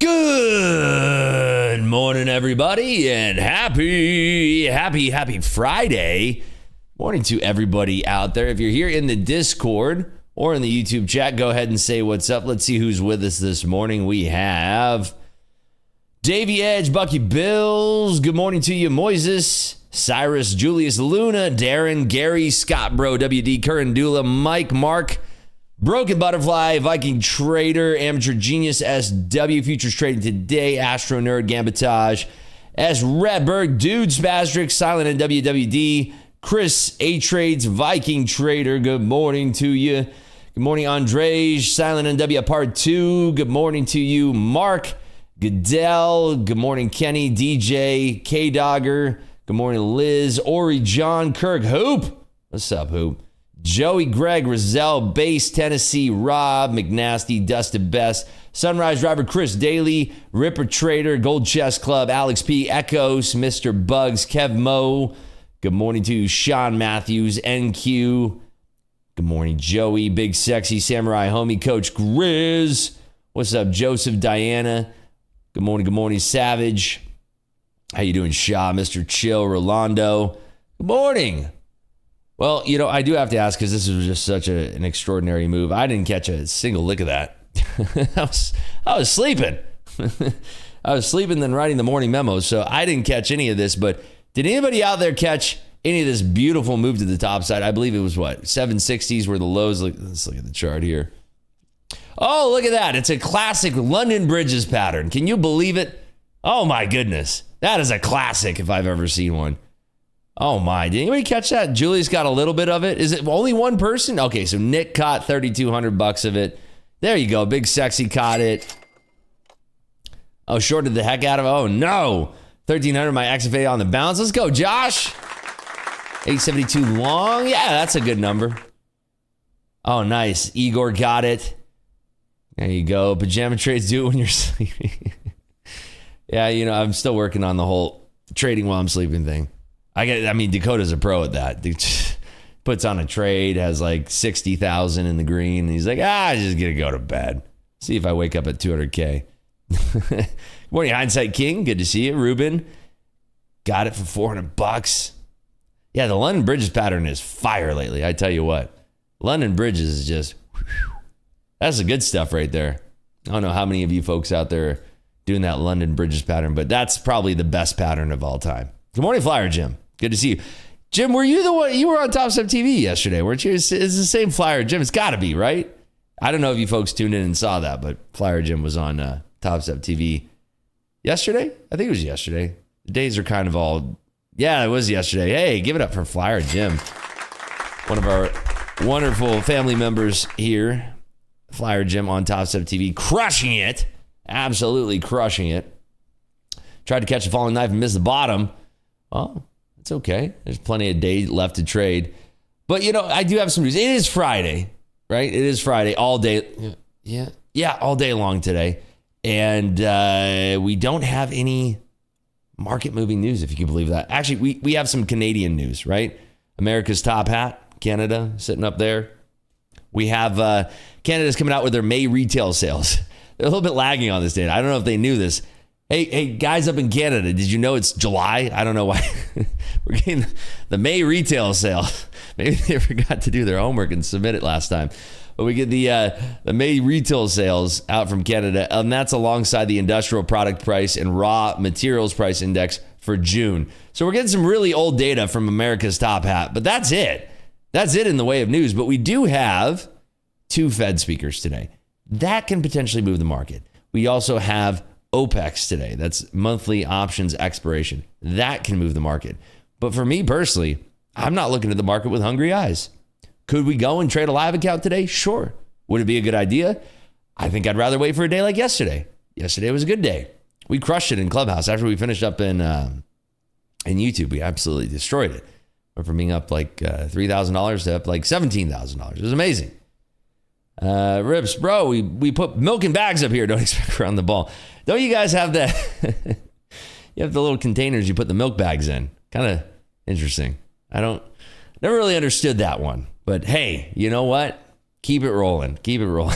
Good morning, everybody, and happy Friday morning to everybody out there. If you're here in the Discord or in the YouTube chat, go ahead and say what's up. Let's see who's with us this morning. We have Davey Edge, Bucky Bills. Good morning to you, Moises, Cyrus, Julius, Luna, Darren, Gary, Scott, Bro, WD, Currendula, Mike, Mark, Broken Butterfly, Viking Trader, Amateur Genius, SW, Futures Trading Today, Astro Nerd, Gambitage, S. Redberg, Dude, Spastrix, Silent and WWD, Chris, A-Trades, Viking Trader, good morning to you. Good morning, Andrej, Silent and W Part 2, good morning to you, Mark, Goodell, good morning, Kenny, DJ, K-Dogger, good morning, Liz, Ori, John, Kirk, Hoop, what's up, Hoop? Joey, Greg, Rizal, Base, Tennessee, Rob, McNasty, Dustin Best, Sunrise Driver, Chris Daly, Ripper Trader, Gold Chess Club, Alex P, Echoes, Mr. Bugs, Kev Mo. Good morning to Sean Matthews, NQ. Good morning, Joey, Big Sexy, Samurai Homie, Coach Grizz. What's up, Joseph, Diana? Good morning, Savage. How you doing, Shaw, Mr. Chill, Rolando? Good morning. Well, you know, I do have to ask because this was just such an extraordinary move. I didn't catch a single lick of that. I was sleeping. I was sleeping then writing the morning memos, so I didn't catch any of this. But did anybody out there catch any of this beautiful move to the top side? I believe it was what, 760s were the lows. Let's look at the chart here. Oh, look at that. It's a classic London Bridges pattern. Can you believe it? Oh, my goodness. That is a classic if I've ever seen one. Oh my, did anybody catch that? Julie's got a little bit of it. Is it only one person? Okay, so Nick caught $3,200 of it. There you go. Big Sexy caught it. Oh, shorted the heck out of it. Oh no. 1,300 my XFA on the bounce. Let's go, Josh. 872 long. Yeah, that's a good number. Oh, nice. Igor got it. There you go. Pajama trades, do it when you're sleeping. Yeah, you know, I'm still working on the whole trading while I'm sleeping thing. I mean, Dakota's a pro at that. Puts on a trade, has like 60,000 in the green. And he's like, I'm just going to go to bed. See if I wake up at 200K. Good morning, Hindsight King. Good to see you. Ruben got it for $400. Yeah, the London Bridges pattern is fire lately. I tell you what. London Bridges is just, that's the good stuff right there. I don't know how many of you folks out there are doing that London Bridges pattern, but that's probably the best pattern of all time. Good morning, Flyer Jim. Good to see you. Jim, were you the one? You were on Top Step TV yesterday, weren't you? It's the same Flyer Jim. It's got to be, right? I don't know if you folks tuned in and saw that, but Flyer Jim was on Top Step TV yesterday. I think it was yesterday. The days are kind of all, yeah, it was yesterday. Hey, give it up for Flyer Jim. One of our wonderful family members here. Flyer Jim on Top Step TV. Crushing it. Absolutely crushing it. Tried to catch a falling knife and missed the bottom. Well, it's okay. There's plenty of days left to trade. But, you know, I do have some news. It is Friday, right? It is Friday all day. Yeah, all day long today. And we don't have any market-moving news, if you can believe that. Actually, we have some Canadian news, right? America's top hat, Canada, sitting up there. We have Canada's coming out with their May retail sales. They're a little bit lagging on this data. I don't know if they knew this. Hey, guys up in Canada, did you know it's July? I don't know why. We're getting the May retail sale. Maybe they forgot to do their homework and submit it last time. But we get the May retail sales out from Canada, and that's alongside the industrial product price and raw materials price index for June. So we're getting some really old data from America's top hat, but that's it. That's it in the way of news. But we do have two Fed speakers today. That can potentially move the market. We also have Opex today. That's monthly options expiration. That can move the market. But for me personally, I'm not looking at the market with hungry eyes. Could we go and trade a live account today? Sure. Would it be a good idea? I think I'd rather wait for a day like yesterday. Yesterday was a good day. We crushed it in Clubhouse. After we finished up in YouTube, we absolutely destroyed it. Went from being up like $3,000 to up like $17,000. It was amazing. Rips, bro, we put milk in bags up here. Don't expect around the ball. Don't you guys have that? You have the little containers you put the milk bags in. Kind of interesting. Never really understood that one. But hey, you know what? Keep it rolling. Keep it rolling.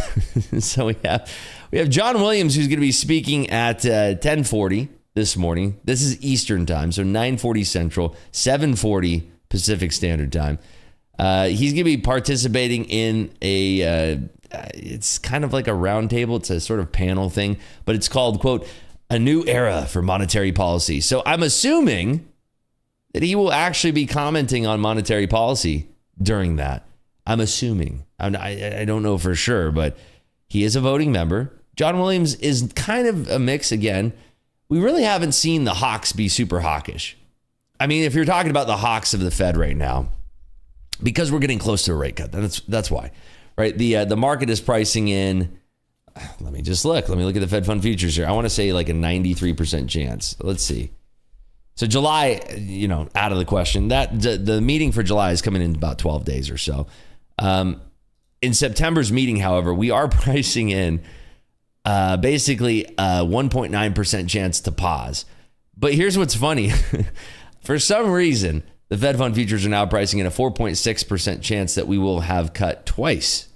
So we have John Williams, who's going to be speaking at 10:40 this morning. This is Eastern time, so 9:40 Central, 7:40 Pacific Standard Time. He's going to be participating in it's kind of like a roundtable. It's a sort of panel thing, but it's called, quote, a new era for monetary policy. So I'm assuming that he will actually be commenting on monetary policy during that. I'm assuming. I don't know for sure, but he is a voting member. John Williams is kind of a mix again. We really haven't seen the hawks be super hawkish. I mean, if you're talking about the hawks of the Fed right now, because we're getting close to a rate cut, that's why, right? The market is pricing in. Let me just look. Let me look at the Fed Fund futures here. I want to say like a 93% chance. Let's see. So July, out of the question. That the meeting for July is coming in about 12 days or so. In September's meeting, however, we are pricing in basically a 1.9% chance to pause. But here's what's funny. For some reason, the Fed Fund futures are now pricing in a 4.6% chance that we will have cut twice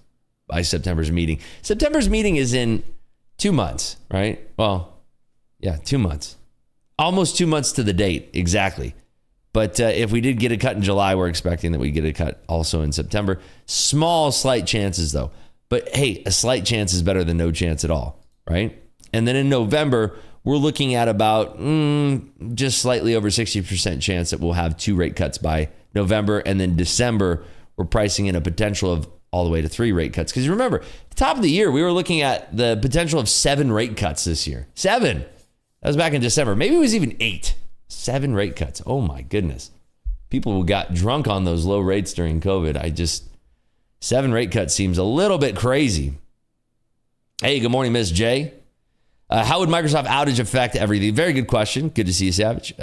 by September's meeting. September's meeting is in 2 months, right? Well, yeah, 2 months. Almost 2 months to the date, exactly. But if we did get a cut in July, we're expecting that we get a cut also in September. Small, slight chances, though. But hey, a slight chance is better than no chance at all, right? And then in November, we're looking at about just slightly over 60% chance that we'll have 2 rate cuts by November. And then December, we're pricing in a potential of all the way to 3 rate cuts. Because remember, at the top of the year, we were looking at the potential of 7 rate cuts this year. 7. That was back in December. Maybe it was even 8. 7 rate cuts. Oh my goodness. People who got drunk on those low rates during COVID. 7 rate cuts seems a little bit crazy. Hey, good morning, Miss J. How would Microsoft outage affect everything? Very good question. Good to see you, Savage.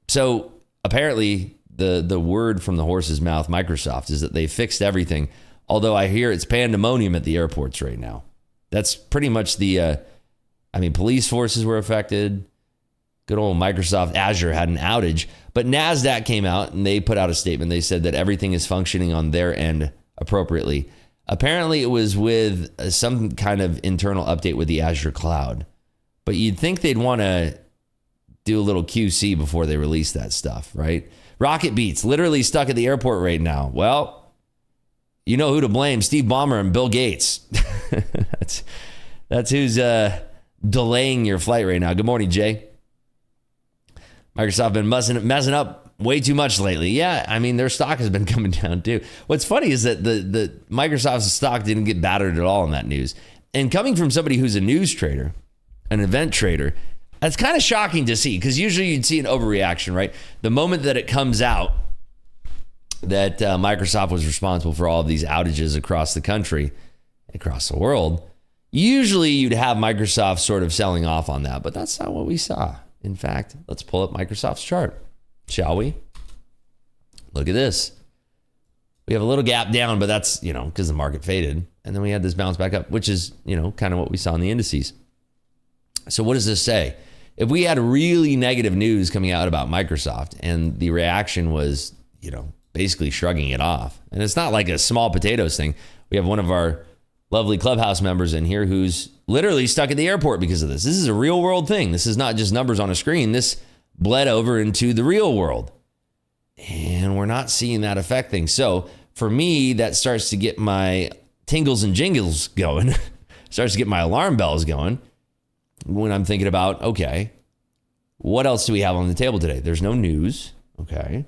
So apparently the word from the horse's mouth, Microsoft, is that they fixed everything. Although I hear it's pandemonium at the airports right now. That's pretty much police forces were affected. Good old Microsoft Azure had an outage. But NASDAQ came out and they put out a statement. They said that everything is functioning on their end appropriately. Apparently, it was with some kind of internal update with the Azure cloud. But you'd think they'd want to do a little QC before they release that stuff, right? Rocket Beats, literally stuck at the airport right now. Well, you know who to blame, Steve Ballmer and Bill Gates. That's who's delaying your flight right now. Good morning, Jay. Microsoft been messing up way too much lately. Yeah, I mean, their stock has been coming down too. What's funny is that the Microsoft's stock didn't get battered at all in that news. And coming from somebody who's a news trader, an event trader, that's kind of shocking to see, because usually you'd see an overreaction, right? The moment that it comes out that Microsoft was responsible for all of these outages across the country, across the world, usually you'd have Microsoft sort of selling off on that, but that's not what we saw. In fact, let's pull up Microsoft's chart, shall we? Look at this. We have a little gap down, but that's, because the market faded. And then we had this bounce back up, which is, kind of what we saw in the indices. So what does this say? If we had really negative news coming out about Microsoft and the reaction was, basically shrugging it off, and it's not like a small potatoes thing. We have one of our lovely Clubhouse members in here who's literally stuck at the airport because of this. This is a real world thing. This is not just numbers on a screen. This bled over into the real world. And we're not seeing that affect things. So for me, that starts to get my tingles and jingles going, starts to get my alarm bells going when I'm thinking about, okay, what else do we have on the table today? There's no news. Okay.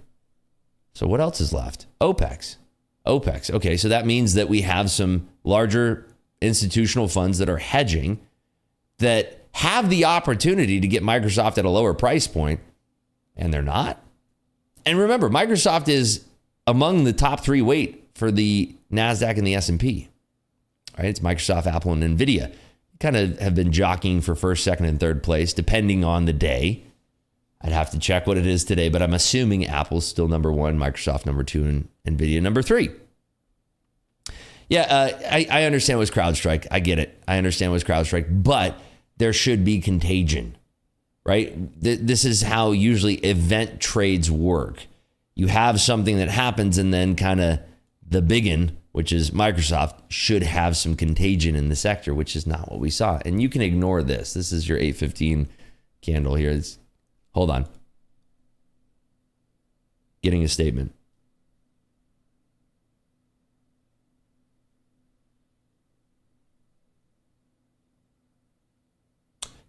So what else is left? Opex. Okay, so that means that we have some larger institutional funds that are hedging that have the opportunity to get Microsoft at a lower price point, and they're not. And remember, Microsoft is among the top 3 weight for the NASDAQ and the S&P. Right? It's Microsoft, Apple, and NVIDIA. Kind of have been jockeying for first, second, and third place, depending on the day. I'd have to check what it is today, but I'm assuming Apple's still number 1, Microsoft number 2, and NVIDIA number 3. Yeah, I understand it was CrowdStrike. I get it. I understand it was CrowdStrike, but there should be contagion, right? This is how usually event trades work. You have something that happens, and then kind of the biggin which is Microsoft, should have some contagion in the sector, which is not what we saw. And you can ignore this. This is your 8:15 candle here. Hold on. Getting a statement.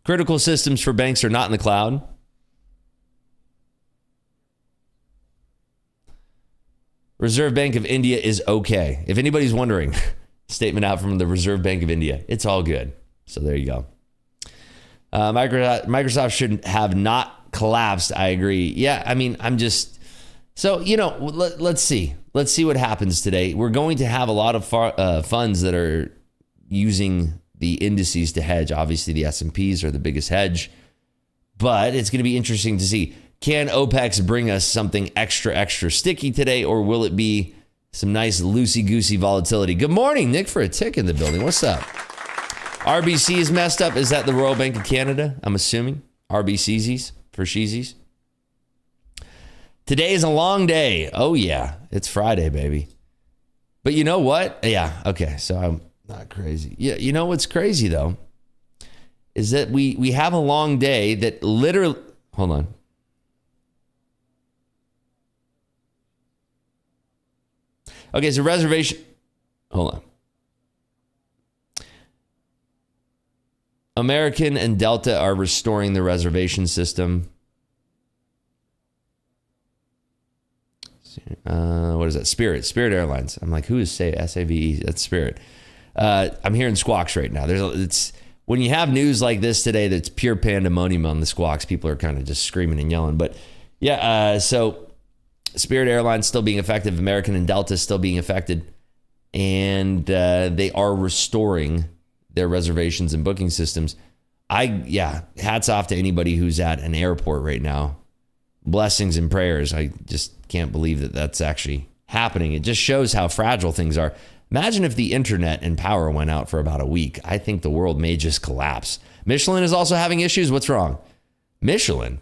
Critical systems for banks are not in the cloud. Reserve Bank of India is okay. If anybody's wondering, statement out from the Reserve Bank of India. It's all good. So there you go. Microsoft should have not collapsed. I agree. Yeah, I mean, I'm just... So, let's see. Let's see what happens today. We're going to have a lot of funds that are using the indices to hedge. Obviously, the S&Ps are the biggest hedge. But it's going to be interesting to see. Can Opex bring us something extra sticky today, or will it be some nice loosey-goosey volatility? Good morning, Nick for a tick in the building. What's up? RBC is messed up. Is that the Royal Bank of Canada? I'm assuming. RBCs for sheezies. Today is a long day. Oh, yeah. It's Friday, baby. But you know what? Yeah. Okay. So I'm not crazy. Yeah. You know what's crazy, though, is that we have a long day that literally... Hold on. Okay, so reservation... Hold on. American and Delta are restoring the reservation system. What is that? Spirit Airlines. I'm like, who is SAVE? That's Spirit. I'm hearing squawks right now. It's when you have news like this today that's pure pandemonium on the squawks, people are kind of just screaming and yelling. But yeah, so Spirit Airlines still being effective, American and Delta still being affected, and they are restoring their reservations and booking systems. Hats off to anybody who's at an airport right now. Blessings and prayers. I just can't believe that that's actually happening. It just shows how fragile things are. Imagine if the internet and power went out for about a week. I think the world may just collapse. Michelin is also having issues. What's wrong? Michelin?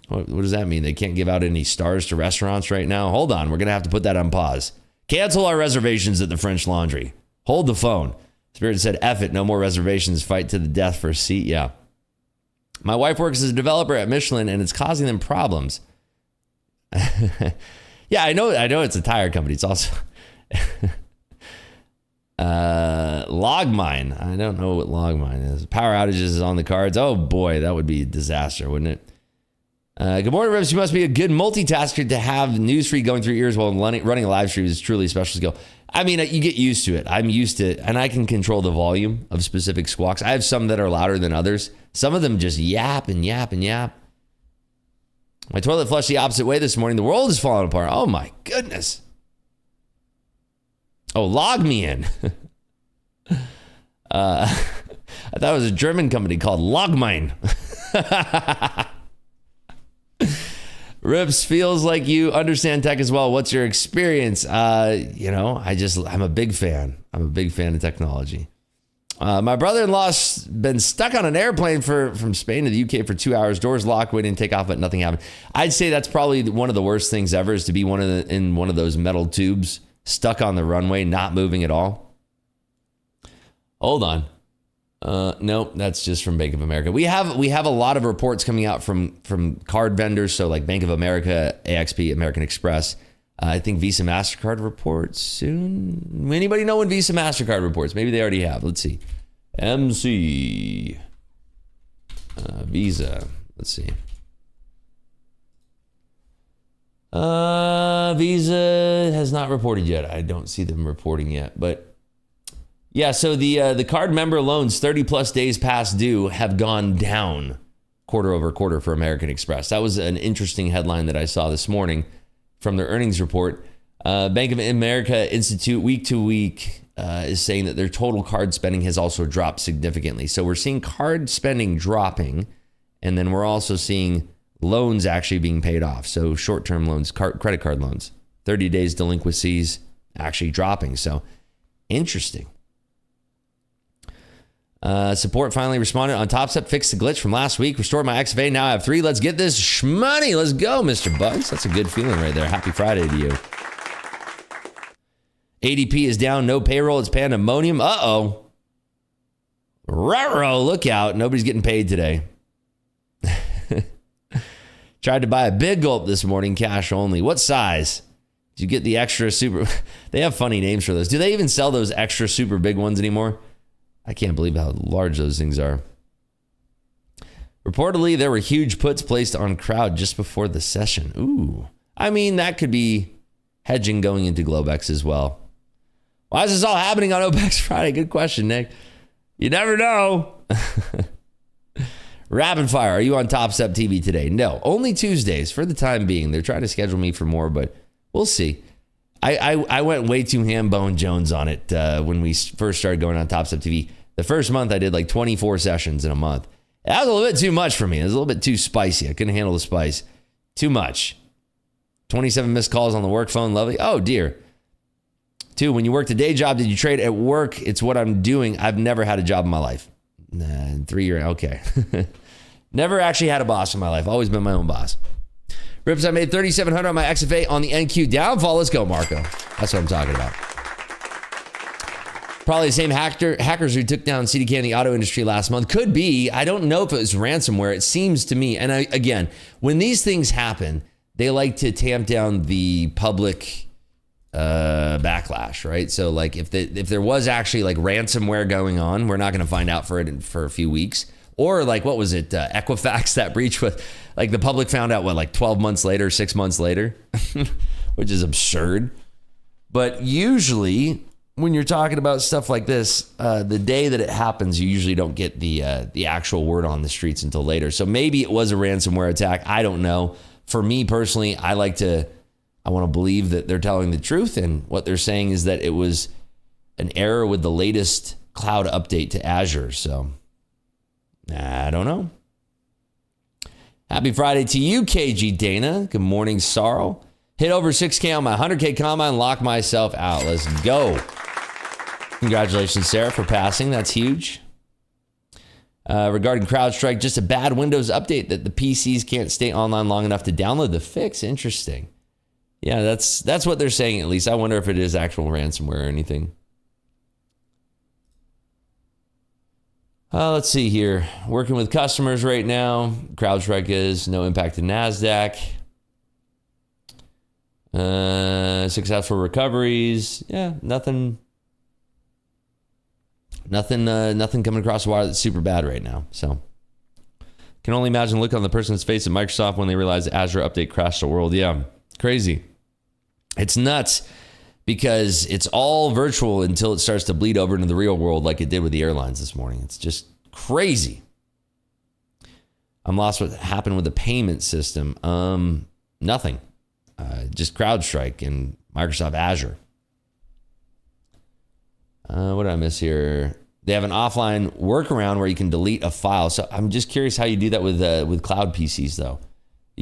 What does that mean? They can't give out any stars to restaurants right now? Hold on. We're going to have to put that on pause. Cancel our reservations at the French Laundry. Hold the phone. Spirit said, F it. No more reservations. Fight to the death for a seat. Yeah. My wife works as a developer at Michelin, and it's causing them problems. Yeah, I know it's a tire company. It's also Logmine. I don't know what Logmine is. Power outages is on the cards. Oh boy, that would be a disaster, wouldn't it? Good morning, Rivs. You must be a good multitasker to have newsfeed going through your ears while running a live stream is truly a special skill. I mean, you get used to it. I'm used to it, and I can control the volume of specific squawks. I have some that are louder than others. Some of them just yap and yap and yap. My toilet flushed the opposite way this morning. The world is falling apart. Oh, my goodness. Oh, log me in. I thought it was a German company called Logmine. Rips, feels like you understand tech as well. What's your experience? I'm a big fan. I'm a big fan of technology. My brother-in-law's been stuck on an airplane from Spain to the UK for 2 hours. Doors locked, waiting to take off, but nothing happened. I'd say that's probably one of the worst things ever, is to be in one of those metal tubes, stuck on the runway, not moving at all. Hold on. Nope, that's just from Bank of America. We have a lot of reports coming out from card vendors, so like Bank of America, AXP, American Express. I think Visa MasterCard reports soon. Anybody know when Visa MasterCard reports? Maybe they already have. Let's see. MC Visa. Let's see. Visa has not reported yet. I don't see them reporting yet, but. Yeah, so the card member loans 30 plus days past due have gone down quarter over quarter for American Express. That was an interesting headline that I saw this morning from their earnings report. Bank of America Institute week to week is saying that their total card spending has also dropped significantly. So we're seeing card spending dropping, and then we're also seeing loans actually being paid off. So short-term loans, credit card loans, 30 days delinquencies actually dropping. So interesting. Support finally responded on TopStep, fixed the glitch from last week, restored my XFA. Now I have 3. Let's get this shmoney. Let's go, Mr. Bugs. That's a good feeling right there. Happy Friday to you. ADP is down, no payroll, it's pandemonium. Uh-oh. Ruh-roh, look out. Nobody's getting paid today. Tried to buy a big gulp this morning, cash only. What size? Did you get the extra super? They have funny names for those. Do they even sell those extra super big ones anymore? I can't believe how large those things are. Reportedly, there were huge puts placed on crowd just before the session. Ooh. I mean, that could be hedging going into Globex as well. Why is this all happening on Opex Friday? Good question, Nick. You never know. Rapid fire. Are you on Top Step TV today? No, only Tuesdays for the time being. They're trying to schedule me for more, but we'll see. I went way too ham-bone Jones on it when we first started going on Top Step TV. The first month I did like 24 sessions in a month. That was a little bit too much for me. It was a little bit too spicy. I couldn't handle the spice. Too much. 27 missed calls on the work phone. Lovely. Oh, dear. 2, when you worked a day job, did you trade at work? It's what I'm doing. I've never had a job in my life. 3 years. Okay. Never actually had a boss in my life. Always been my own boss. Rips, I made 3,700 on my XFA on the NQ downfall. Let's go, Marco. That's what I'm talking about. Probably the same hackers who took down CDK in the auto industry last month. Could be. I don't know if it was ransomware. It seems to me. And again, when these things happen, they like to tamp down the public backlash, right? So like if there was actually like ransomware going on, we're not going to find out for a few weeks. Or like, what was it? Equifax, that breach with like the public found out like 12 months later, 6 months later, which is absurd. But usually when you're talking about stuff like this, the day that it happens, you usually don't get the actual word on the streets until later. So maybe it was a ransomware attack. I don't know. For me personally, I want to believe that they're telling the truth. And what they're saying is that it was an error with the latest cloud update to Azure. So I don't know. Happy Friday to you, KG Dana. Good morning, Sorrow. Hit over 6K on my 100K combine, lock myself out. Let's go. Congratulations, Sarah, for passing. That's huge. Regarding CrowdStrike, just a bad Windows update that the PCs can't stay online long enough to download the fix. Interesting. Yeah, that's what they're saying, at least. I wonder if it is actual ransomware or anything. Let's see here. Working with customers right now. CrowdStrike is no impact to NASDAQ. Successful recoveries. Yeah, nothing coming across the wire that's super bad right now. So can only imagine the look on the person's face at Microsoft when they realize the Azure update crashed the world. Yeah, crazy. It's nuts because it's all virtual until it starts to bleed over into the real world like it did with the airlines this morning. It's just crazy. I'm lost what happened with the payment system. Nothing. Just CrowdStrike and Microsoft Azure. What did I miss here? They have an offline workaround where you can delete a file. So I'm just curious how you do that with cloud PCs, though.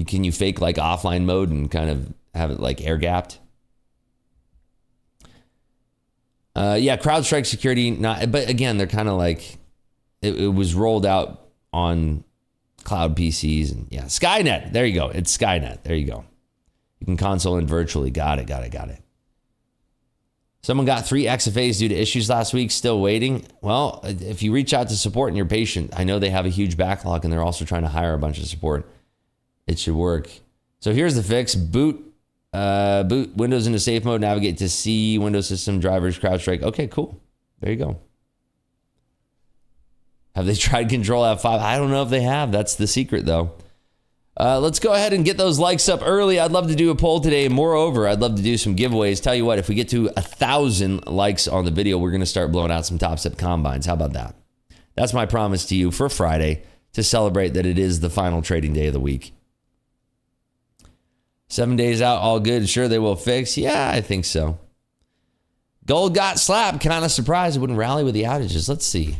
Can you fake like offline mode and kind of have it like air gapped? Yeah, CrowdStrike security. But again, they're kind of like it was rolled out on cloud PCs and yeah, Skynet. There you go. It's Skynet. There you go. You can console in virtually. Got it. Someone got 3 XFAs due to issues last week, still waiting. Well, if you reach out to support and you're patient, I know they have a huge backlog and they're also trying to hire a bunch of support. It should work. So here's the fix. Boot Windows into safe mode, navigate to C, Windows system, drivers, CrowdStrike. Okay, cool. There you go. Have they tried Control F5? I don't know if they have. That's the secret, though. Let's go ahead and get those likes up early. I'd love to do a poll today. Moreover, I'd love to do some giveaways. Tell you what, if we get to 1,000 likes on the video, we're going to start blowing out some Top Step combines. How about that? That's my promise to you for Friday to celebrate that it is the final trading day of the week. 7 days out, all good. Sure they will fix? Yeah, I think so. Gold got slapped. Kind of surprised it wouldn't rally with the outages. Let's see.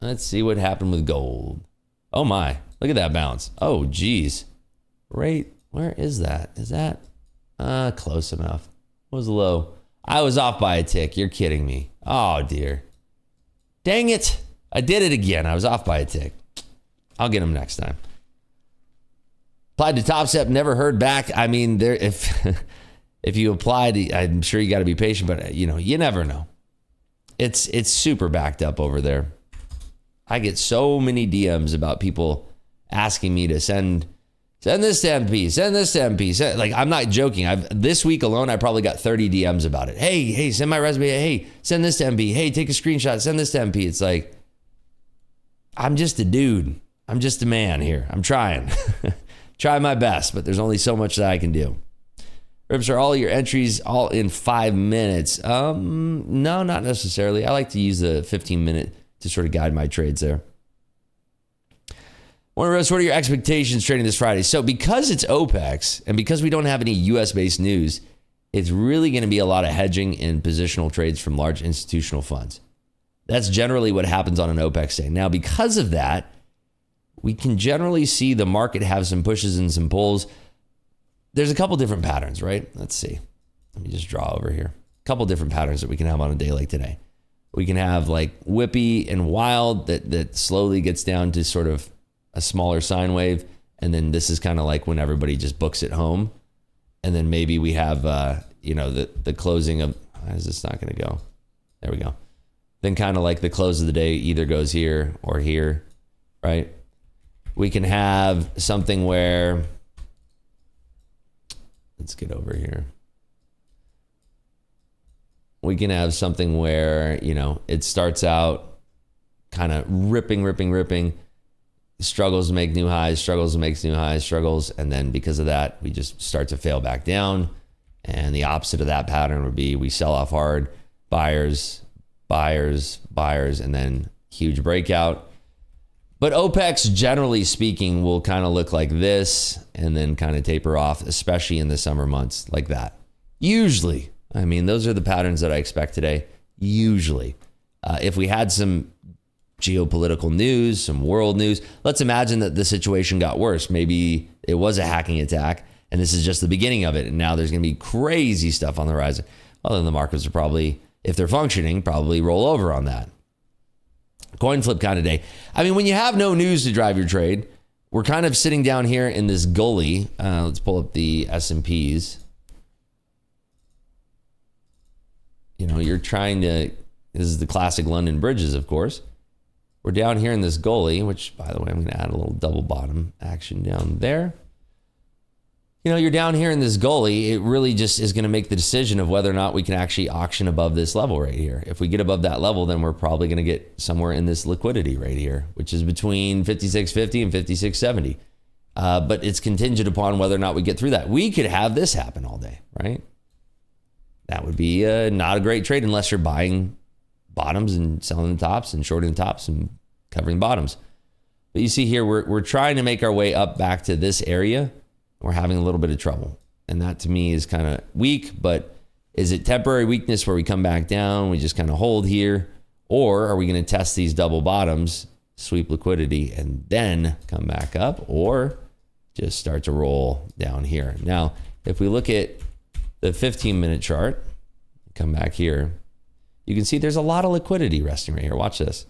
Let's see what happened with gold. Oh my. Look at that bounce. Oh, geez. Right. Where is that? Is that close enough? What was low? I was off by a tick. You're kidding me. Oh, dear. Dang it. I did it again. I was off by a tick. I'll get him next time. Applied to Top Step, never heard back. I mean, if if you applied, I'm sure you got to be patient, but you never know. It's super backed up over there. I get so many DMs about people asking me to send this to MP, send this to MP. Like, I'm not joking. This week alone, I probably got 30 DMs about it. Hey, send my resume. Hey, send this to MP. Hey, take a screenshot. Send this to MP. It's like, I'm just a dude. I'm just a man here. I'm trying. Try my best, but there's only so much that I can do. Rips, are all your entries all in 5 minutes? No, not necessarily. I like to use the 15-minute to sort of guide my trades there. What are your expectations trading this Friday? So because it's Opex and because we don't have any US-based news, it's really going to be a lot of hedging and positional trades from large institutional funds. That's generally what happens on an Opex day. Now, because of that, we can generally see the market have some pushes and some pulls. There's a couple different patterns, right? Let's see. Let me just draw over here. A couple different patterns that we can have on a day like today. We can have like whippy and wild that slowly gets down to sort of a smaller sine wave. And then this is kind of like when everybody just books it home. And then maybe we have, the closing of, why is this not going to go? There we go. Then kind of like the close of the day either goes here or here, right? We can have something where, let's get over here. We can have something where, it starts out kind of ripping, struggles to make new highs, struggles to make new highs, struggles. And then because of that, we just start to fail back down. And the opposite of that pattern would be we sell off hard, buyers, and then huge breakout. But Opex, generally speaking, will kind of look like this and then kind of taper off, especially in the summer months like that. Usually, those are the patterns that I expect today. Usually, if we had some geopolitical news, some world news, let's imagine that the situation got worse. Maybe it was a hacking attack and this is just the beginning of it. And now there's going to be crazy stuff on the horizon. Well, then the markets are probably, if they're functioning, probably roll over on that. Coin flip kind of day. When you have no news to drive your trade, we're kind of sitting down here in this gully. Let's pull up the S&Ps. You're trying to, this is the classic London bridges, of course. We're down here in this gully, which, by the way, I'm going to add a little double bottom action down there. You're down here in this gully. It really just is going to make the decision of whether or not we can actually auction above this level right here. If we get above that level, then we're probably going to get somewhere in this liquidity right here, which is between 56.50 and 56.70. But it's contingent upon whether or not we get through that. We could have this happen all day, right? That would be not a great trade unless you're buying bottoms and selling the tops and shorting the tops and covering bottoms. But you see here, we're trying to make our way up back to this area. We're having a little bit of trouble. And that to me is kind of weak, but is it temporary weakness where we come back down, we just kind of hold here? Or are we going to test these double bottoms, sweep liquidity, and then come back up? Or just start to roll down here? Now, if we look at the 15-minute chart, come back here, you can see there's a lot of liquidity resting right here. Watch this.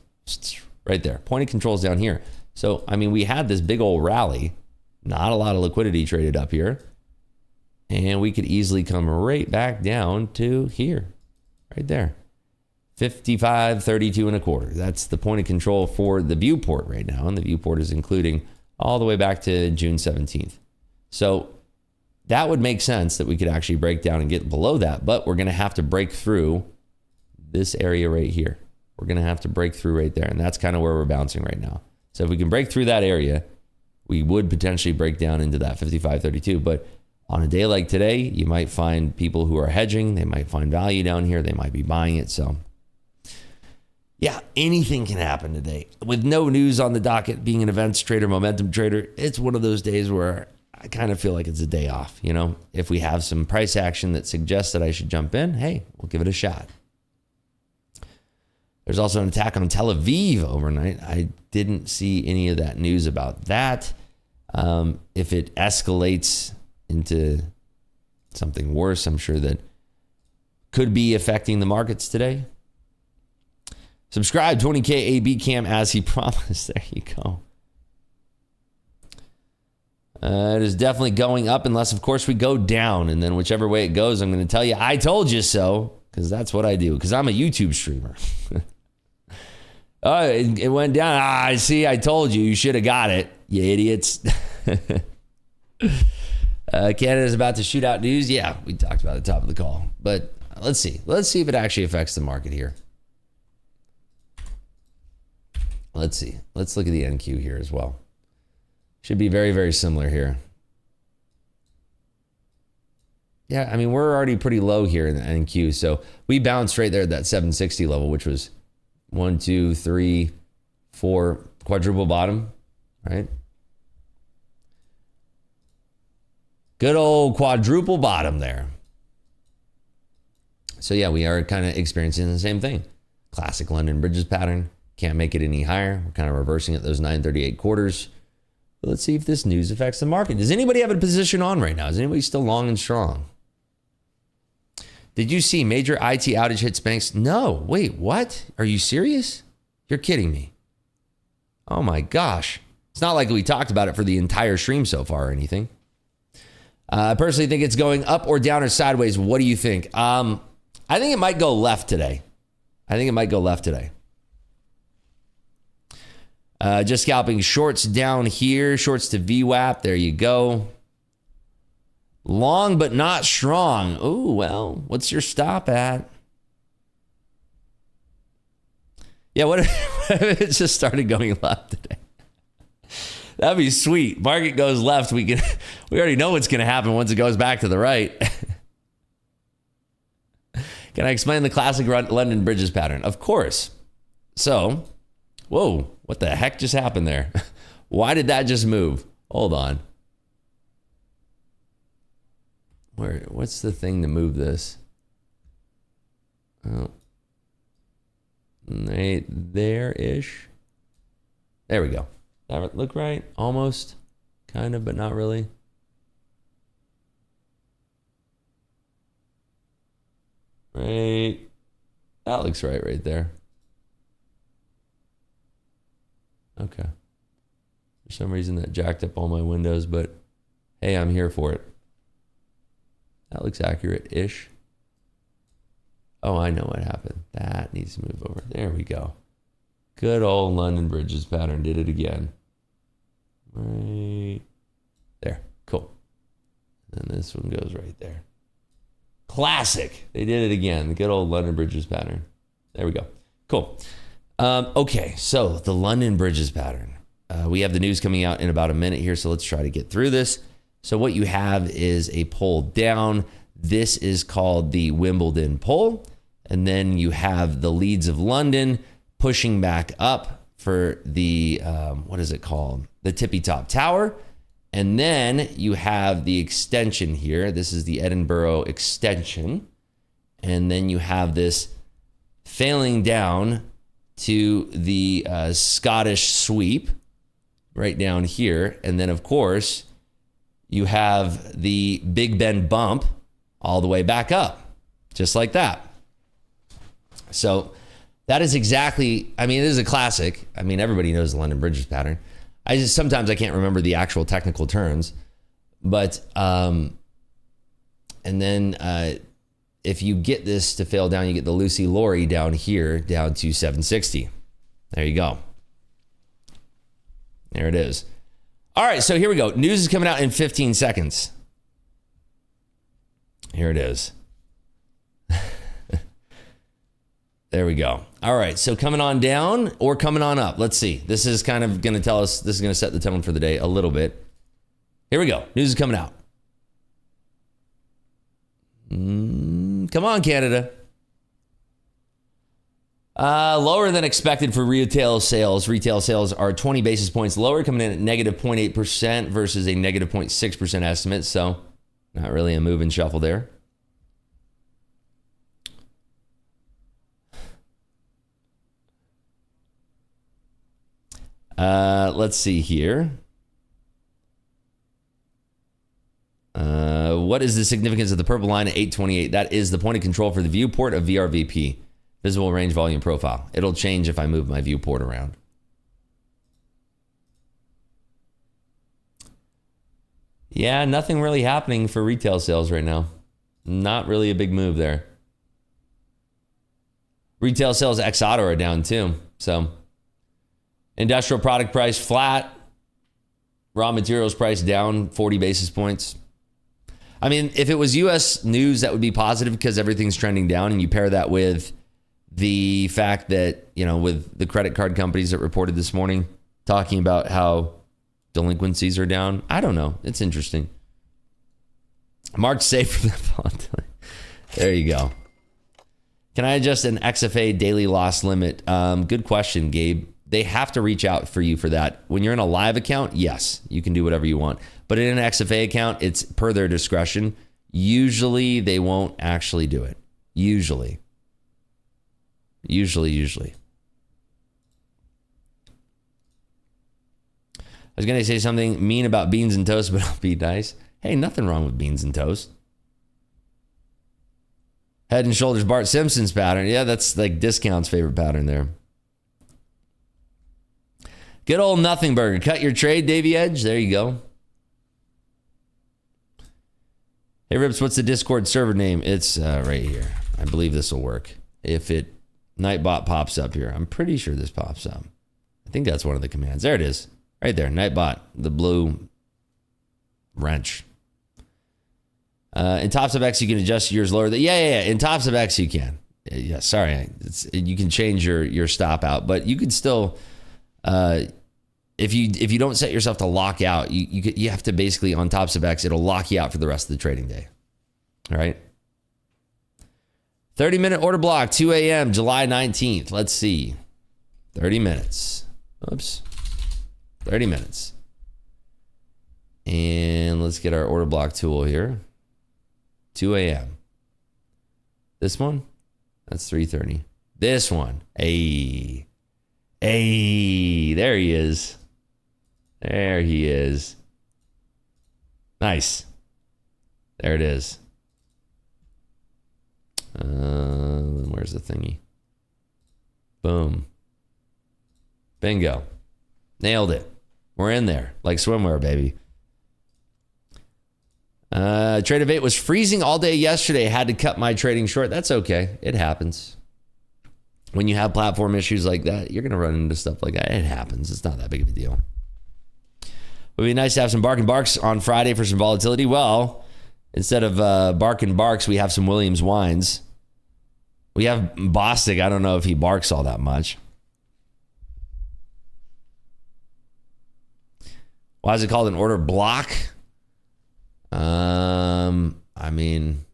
Right there. Point of control's down here. So, we had this big old rally. Not a lot of liquidity traded up here. And we could easily come right back down to here. Right there. 55.32 and a quarter. That's the point of control for the viewport right now. And the viewport is including all the way back to June 17th. So that would make sense that we could actually break down and get below that. But we're going to have to break through this area right here. We're going to have to break through right there. And that's kind of where we're bouncing right now. So if we can break through that area, we would potentially break down into that 55.32. But on a day like today, you might find people who are hedging. They might find value down here. They might be buying it. So yeah, anything can happen today. With no news on the docket, being an events trader, momentum trader, it's one of those days where I kind of feel like it's a day off. If we have some price action that suggests that I should jump in, hey, we'll give it a shot. There's also an attack on Tel Aviv overnight. I didn't see any of that news about that. If it escalates into something worse, I'm sure that could be affecting the markets today. Subscribe, 20K AB cam as he promised. There you go. It is definitely going up unless, of course, we go down. And then whichever way it goes, I'm going to tell you, I told you so, because that's what I do, because I'm a YouTube streamer. Oh, it went down. I see. I told you. You should have got it, you idiots. Canada's about to shoot out news. Yeah, we talked about it at the top of the call. But let's see. Let's see if it actually affects the market here. Let's see. Let's look at the NQ here as well. Should be very, very similar here. Yeah, I mean, we're already pretty low here in the NQ. So we bounced right there at that 760 level, which was 1, 2, 3, 4, quadruple bottom, right? Good old quadruple bottom there. So yeah, we are kind of experiencing the same thing. Classic London Bridges pattern. Can't make it any higher. We're kind of reversing at those 938 quarters. But let's see if this news affects the market. Does anybody have a position on right now? Is anybody still long and strong? Did you see major IT outage hits banks? No. Wait, what? Are you serious? You're kidding me. Oh my gosh. It's not like we talked about it for the entire stream so far or anything. I personally think it's going up or down or sideways. What do you think? I think it might go left today. Just scalping shorts down here. Shorts to VWAP. There you go. Long but not strong. Oh, well, what's your stop at? Yeah, what if it just started going left today? That'd be sweet. Market goes left. We already know what's going to happen once it goes back to the right. Can I explain the classic London Bridges pattern? Of course. So, whoa, what the heck just happened there? Why did that just move? Hold on. What's the thing to move this? Oh, right there-ish. There we go. That look right? Almost. Kind of, but not really. Right. That looks right there. Okay. For some reason that jacked up all my windows, but hey, I'm here for it. That looks accurate-ish. Oh, I know what happened. That needs to move over. There we go. Good old London Bridges pattern did it again. Right there. Cool. And this one goes right there. Classic. They did it again. The good old London Bridges pattern. There we go. Cool. Okay, so the London Bridges pattern. We have the news coming out in about a minute here, so let's try to get through this. So what you have is a pull down. This is called the Wimbledon pull. And then you have the Leads of London pushing back up for the, what is it called? The Tippy Top Tower. And then you have the extension here. This is the Edinburgh extension. And then you have this failing down to the Scottish sweep right down here. And then, of course, you have the Big Ben bump all the way back up, just like that. So that is exactly, I mean, it is a classic. I mean, everybody knows the London Bridges pattern. Sometimes I can't remember the actual technical terms, but, and then if you get this to fail down, you get the Lucy Laurie down here, down to 760. There you go. There it is. All right, so here we go. News is coming out in 15 seconds. Here it is. There we go. All right, so coming on down or coming on up. Let's see. This is kind of going to tell us, this is going to set the tone for the day a little bit. Here we go. News is coming out. Come on, Canada. Lower than expected for retail sales. Retail sales are 20 basis points lower, coming in at negative 0.8% versus a negative 0.6% estimate. So not really a move and shuffle there. Let's see here. What is the significance of the purple line at 828? That is the point of control for the viewport of VRVP. Visible range volume profile. It'll change if I move my viewport around. Yeah, nothing really happening for retail sales right now. Not really a big move there. Retail sales ex auto are down too. So industrial product price flat. Raw materials price down 40 basis points. I mean, if it was US news, that would be positive because everything's trending down, and you pair that with the fact that, you know, with the credit card companies that reported this morning talking about how delinquencies are down. I don't know. It's interesting. March safe from the volatility. There you go. Can I adjust an XFA daily loss limit? Good question, Gabe. They have to reach out for you for that. When you're in a live account, yes, you can do whatever you want. But in an XFA account, it's per their discretion. Usually, they won't actually do it. Usually. I was going to say something mean about beans and toast, but I'll be nice. Hey, nothing wrong with beans and toast. Head and shoulders Bart Simpson's pattern. Yeah, that's like Discount's favorite pattern there. Good old Nothing Burger. Cut your trade, Davey Edge. There you go. Hey, Rips, what's the Discord server name? It's right here. I believe this will work. If it Nightbot pops up here. I'm pretty sure this pops up. I think that's one of the commands. There it is. Right there. Nightbot. The blue wrench. In Tops of X, you can adjust yours lower. Yeah. In Tops of X, you can. Yeah, sorry. You can change your stop out, but you can still... if you don't set yourself to lock out, you have to basically on Tops of X, it'll lock you out for the rest of the trading day. All right. 30-minute order block, 2 a.m., July 19th. Let's see. 30 minutes. Oops. 30 minutes. And let's get our order block tool here. 2 a.m. This one? That's 3:30. This one. Hey, there he is. There he is. Nice. There it is. Where's the thingy? Boom. Bingo. Nailed it. We're in there. Like swimwear, baby. Trade of 8 was freezing all day yesterday. Had to cut my trading short. That's okay. It happens. When you have platform issues like that, you're going to run into stuff like that. It happens. It's not that big of a deal. It would be nice to have some Bark and Barks on Friday for some volatility. Well, instead of Bark and Barks, we have some Williams wines. We have Bostic. I don't know if he barks all that much. Why is it called an order block? I mean,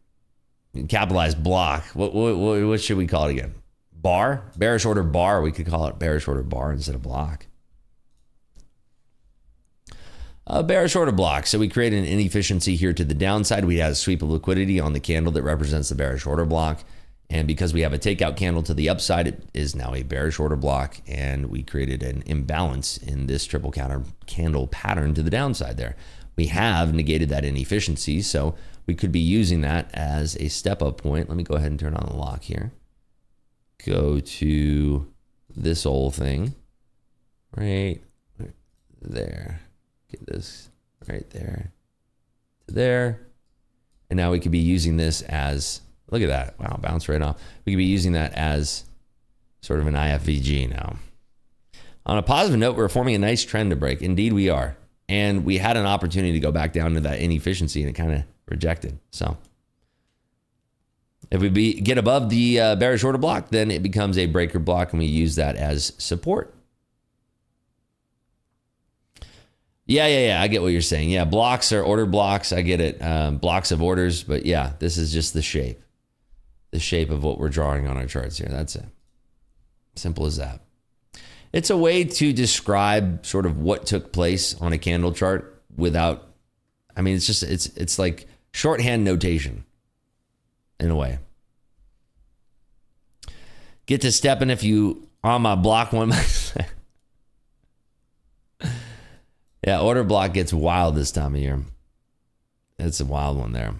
capitalized block. What should we call it again? Bar? Bearish order bar. We could call it bearish order bar instead of block. Bearish order block. So we create an inefficiency here to the downside. We have a sweep of liquidity on the candle that represents the bearish order block. And because we have a takeout candle to the upside, it is now a bearish order block. And we created an imbalance in this triple counter candle pattern to the downside there. We have negated that inefficiency. So we could be using that as a step up point. Let me go ahead and turn on the lock here. Go to this old thing right there. Get this right there to there. And now we could be using this as, look at that. Wow, bounce right off. We could be using that as sort of an IFVG now. On a positive note, we're forming a nice trend to break. Indeed, we are. And we had an opportunity to go back down to that inefficiency and it kind of rejected. So if we get above the bearish order block, then it becomes a breaker block and we use that as support. Yeah. I get what you're saying. Yeah, blocks are order blocks. I get it. Blocks of orders. But yeah, this is just the shape. The shape of what we're drawing on our charts here. That's it. Simple as that. It's a way to describe sort of what took place on a candle chart without, I mean, it's like shorthand notation in a way. Get to stepping if you on my block one. Yeah, order block gets wild this time of year. It's a wild one there.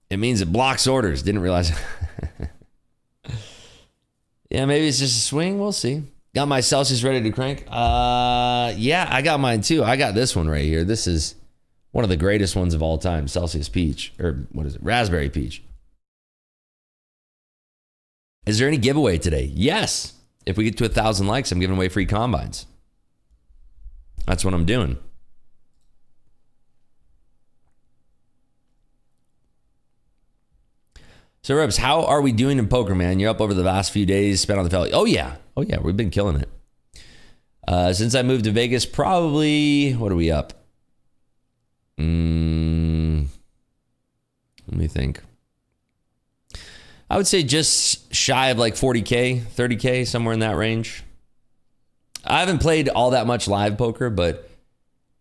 It means it blocks orders. Didn't realize. Yeah, maybe it's just a swing. We'll see. Got my Celsius ready to crank? Yeah, I got mine too. I got this one right here. This is one of the greatest ones of all time, Celsius Peach, or what is it? Raspberry Peach. Is there any giveaway today? Yes. If we get to 1,000 likes, I'm giving away free combines. That's what I'm doing. So, Rebs, how are we doing in poker, man? You're up over the last few days, spent on the Valley. Oh, yeah, we've been killing it. Since I moved to Vegas, probably, what are we up? Let me think. I would say just shy of like 40K, 30K, somewhere in that range. I haven't played all that much live poker, but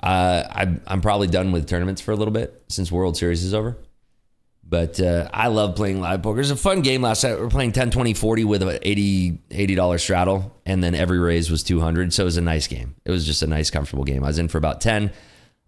I'm probably done with tournaments for a little bit since World Series is over. But I love playing live poker. It was a fun game last night. We were playing 10, 20, 40 with an $80 straddle, and then every raise was 200. So it was a nice game. It was just a nice, comfortable game. I was in for about 10.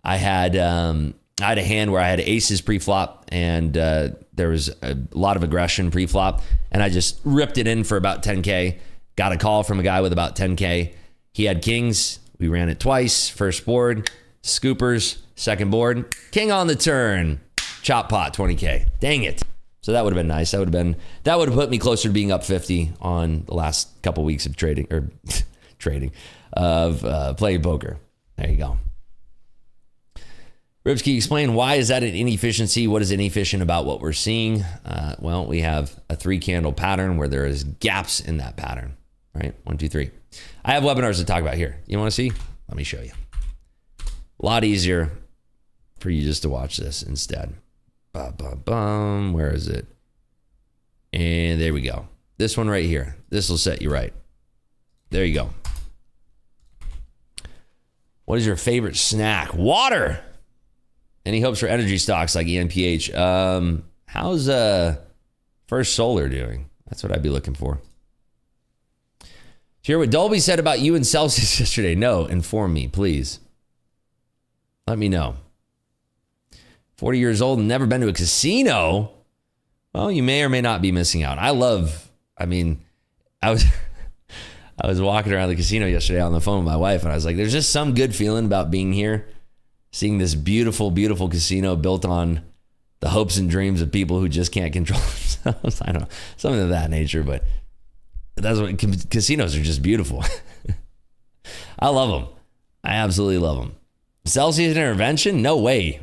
I had a hand where I had aces pre-flop, and there was a lot of aggression pre-flop, and I just ripped it in for about 10K. Got a call from a guy with about 10K. He had kings. We ran it twice. First board, scoopers. Second board, king on the turn. Chop pot, 20K. Dang it. So that would have been nice. That would have put me closer to being up 50 on the last couple weeks of trading of playing poker. There you go. Ribs, can you explain why is that an inefficiency? What is inefficient about what we're seeing? Well, we have a 3-candle pattern where there is gaps in that pattern, right? 1, 2, 3. I have webinars to talk about here. You want to see? Let me show you. A lot easier for you just to watch this instead. Where is it? And there we go. This one right here. This will set you right. There you go. What is your favorite snack? Water. Any hopes for energy stocks like ENPH? How's First Solar doing? That's what I'd be looking for. Did you hear what Dolby said about you and Celsius yesterday? No, inform me, please. Let me know. 40 years old and never been to a casino? Well, you may or may not be missing out. I was walking around the casino yesterday on the phone with my wife, and I was like, there's just some good feeling about being here, seeing this beautiful, beautiful casino built on the hopes and dreams of people who just can't control themselves. I don't know, something of that nature, but that's what casinos are, just beautiful. I love them. I absolutely love them. Celsius intervention? No way.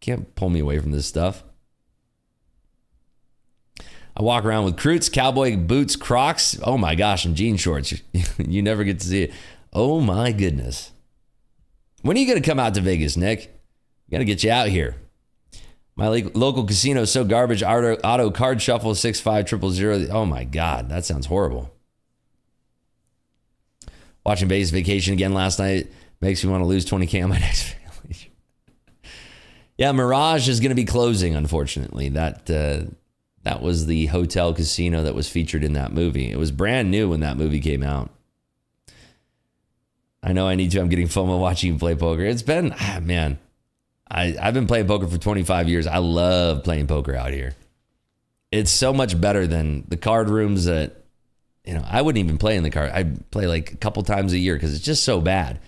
Can't pull me away from this stuff. I walk around with Croots, cowboy boots, Crocs. Oh my gosh, and jean shorts. You never get to see it. Oh my goodness. When are you going to come out to Vegas, Nick? Got to get you out here. My local casino is so garbage. Auto card shuffle 65000. Oh my God, that sounds horrible. Watching Vegas Vacation again last night makes me want to lose 20K on my next family. Yeah, Mirage is going to be closing, unfortunately. That was the hotel casino that was featured in that movie. It was brand new when that movie came out. I know I need to. I'm getting FOMO watching you play poker. It's been, man, I've been playing poker for 25 years. I love playing poker out here. It's so much better than the card rooms that, I wouldn't even play in the card. I play like a couple times a year because it's just so bad.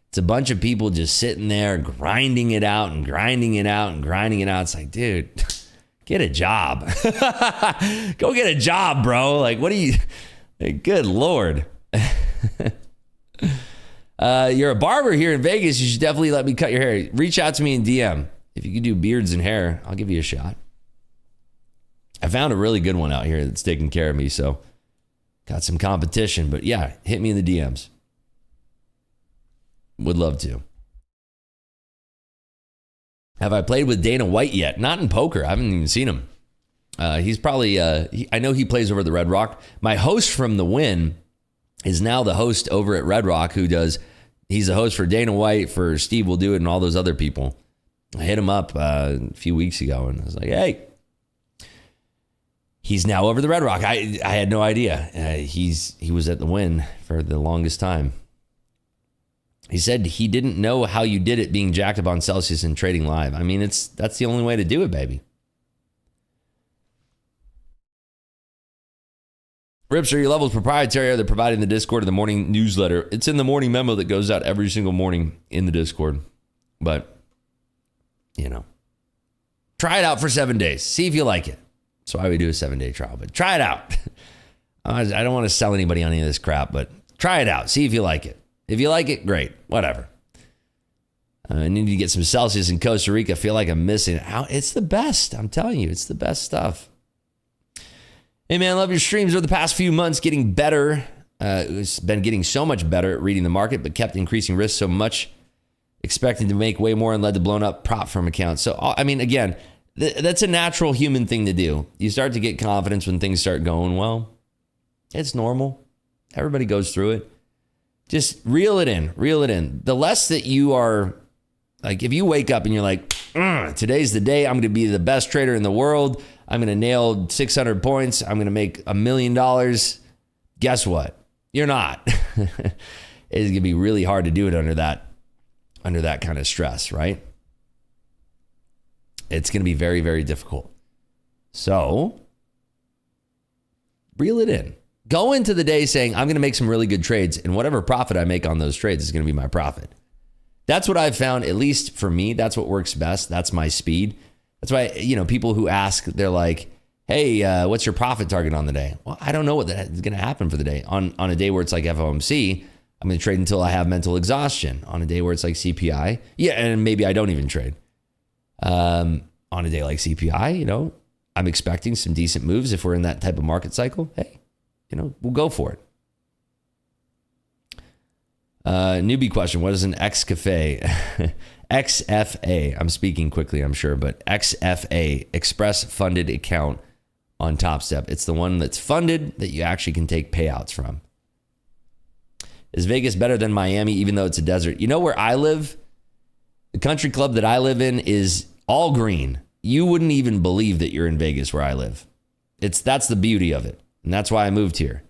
It's a bunch of people just sitting there grinding it out and grinding it out and grinding it out. It's like, dude, get a job. Go get a job, bro. Like, what are you? Good Lord. You're a barber here in Vegas. You should definitely let me cut your hair. Reach out to me in DM. If you could do beards and hair, I'll give you a shot. I found a really good one out here that's taking care of me, so got some competition. But yeah, hit me in the DMs. Would love to. Have I played with Dana White yet? Not in poker. I haven't even seen him. He's probably, I know he plays over the Red Rock. My host from The Win is now the host over at Red Rock he's the host for Dana White, for Steve Will Do It, and all those other people. I hit him up a few weeks ago and I was like, hey, he's now over the Red Rock. I had no idea. He was at The Win for the longest time. He said he didn't know how you did it being jacked up on Celsius and trading live. I mean, that's the only way to do it, baby. Rips, are your levels proprietary? Are they provided in the Discord or the morning newsletter? It's in the morning memo that goes out every single morning in the Discord. But, try it out for 7 days. See if you like it. That's why we do a 7-day trial. But try it out. I don't want to sell anybody on any of this crap, but try it out. See if you like it. If you like it, great. Whatever. I need to get some Celsius in Costa Rica. I feel like I'm missing out. It's the best. I'm telling you, it's the best stuff. Hey, man, love your streams over the past few months getting better. It's been getting so much better at reading the market, but kept increasing risk so much, expecting to make way more and led to blown up prop firm accounts. So, I mean, again, that's a natural human thing to do. You start to get confidence when things start going well. It's normal. Everybody goes through it. Just reel it in. Reel it in. The less that you are, like, if you wake up and you're like, today's the day, I'm going to be the best trader in the world. I'm going to nail 600 points. I'm going to make $1 million. Guess what? You're not. It's going to be really hard to do it under that kind of stress, right? It's going to be very, very difficult. So, reel it in. Go into the day saying, I'm going to make some really good trades, and whatever profit I make on those trades is going to be my profit. That's what I've found, at least for me. That's what works best. That's my speed. That's why, people who ask, they're like, hey, what's your profit target on the day? Well, I don't know what is going to happen for the day. On a day where it's like FOMC, I'm going to trade until I have mental exhaustion. On a day where it's like CPI, yeah, and maybe I don't even trade. On a day like CPI, I'm expecting some decent moves. If we're in that type of market cycle, hey, we'll go for it. Newbie question. What is an XFA? XFA. I'm speaking quickly, I'm sure, but XFA, Express Funded Account on Top Step. It's the one that's funded that you actually can take payouts from. Is Vegas better than Miami, even though it's a desert? You know where I live? The country club that I live in is all green. You wouldn't even believe that you're in Vegas where I live. That's the beauty of it. And that's why I moved here.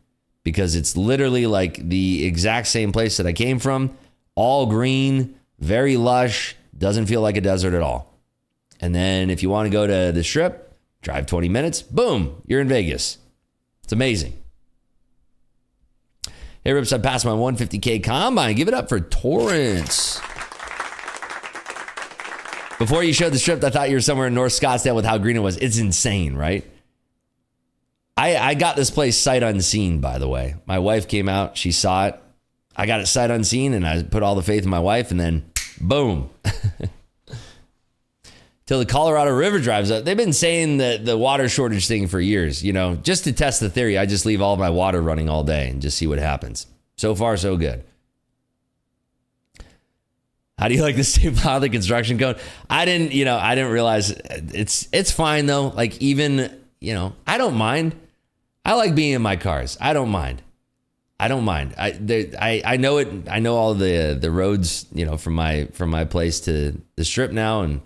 Because it's literally like the exact same place that I came from. All green, very lush, doesn't feel like a desert at all. And then if you want to go to the Strip, drive 20 minutes, boom, you're in Vegas. It's amazing. Hey, Rips, I passed my 150K combine. Give it up for Torrance. Before you showed the Strip, I thought you were somewhere in North Scottsdale with how green it was. It's insane, right? I got this place sight unseen, by the way. My wife came out. She saw it. I got it sight unseen, and I put all the faith in my wife, and then boom. Till the Colorado River drives up. They've been saying the water shortage thing for years. Just to test the theory, I just leave all my water running all day and just see what happens. So far, so good. How do you like the state of the construction code? I didn't realize it's fine though. Like even, I don't mind. I like being in my cars. I don't mind. I know it. I know all the roads, from my place to the Strip now. And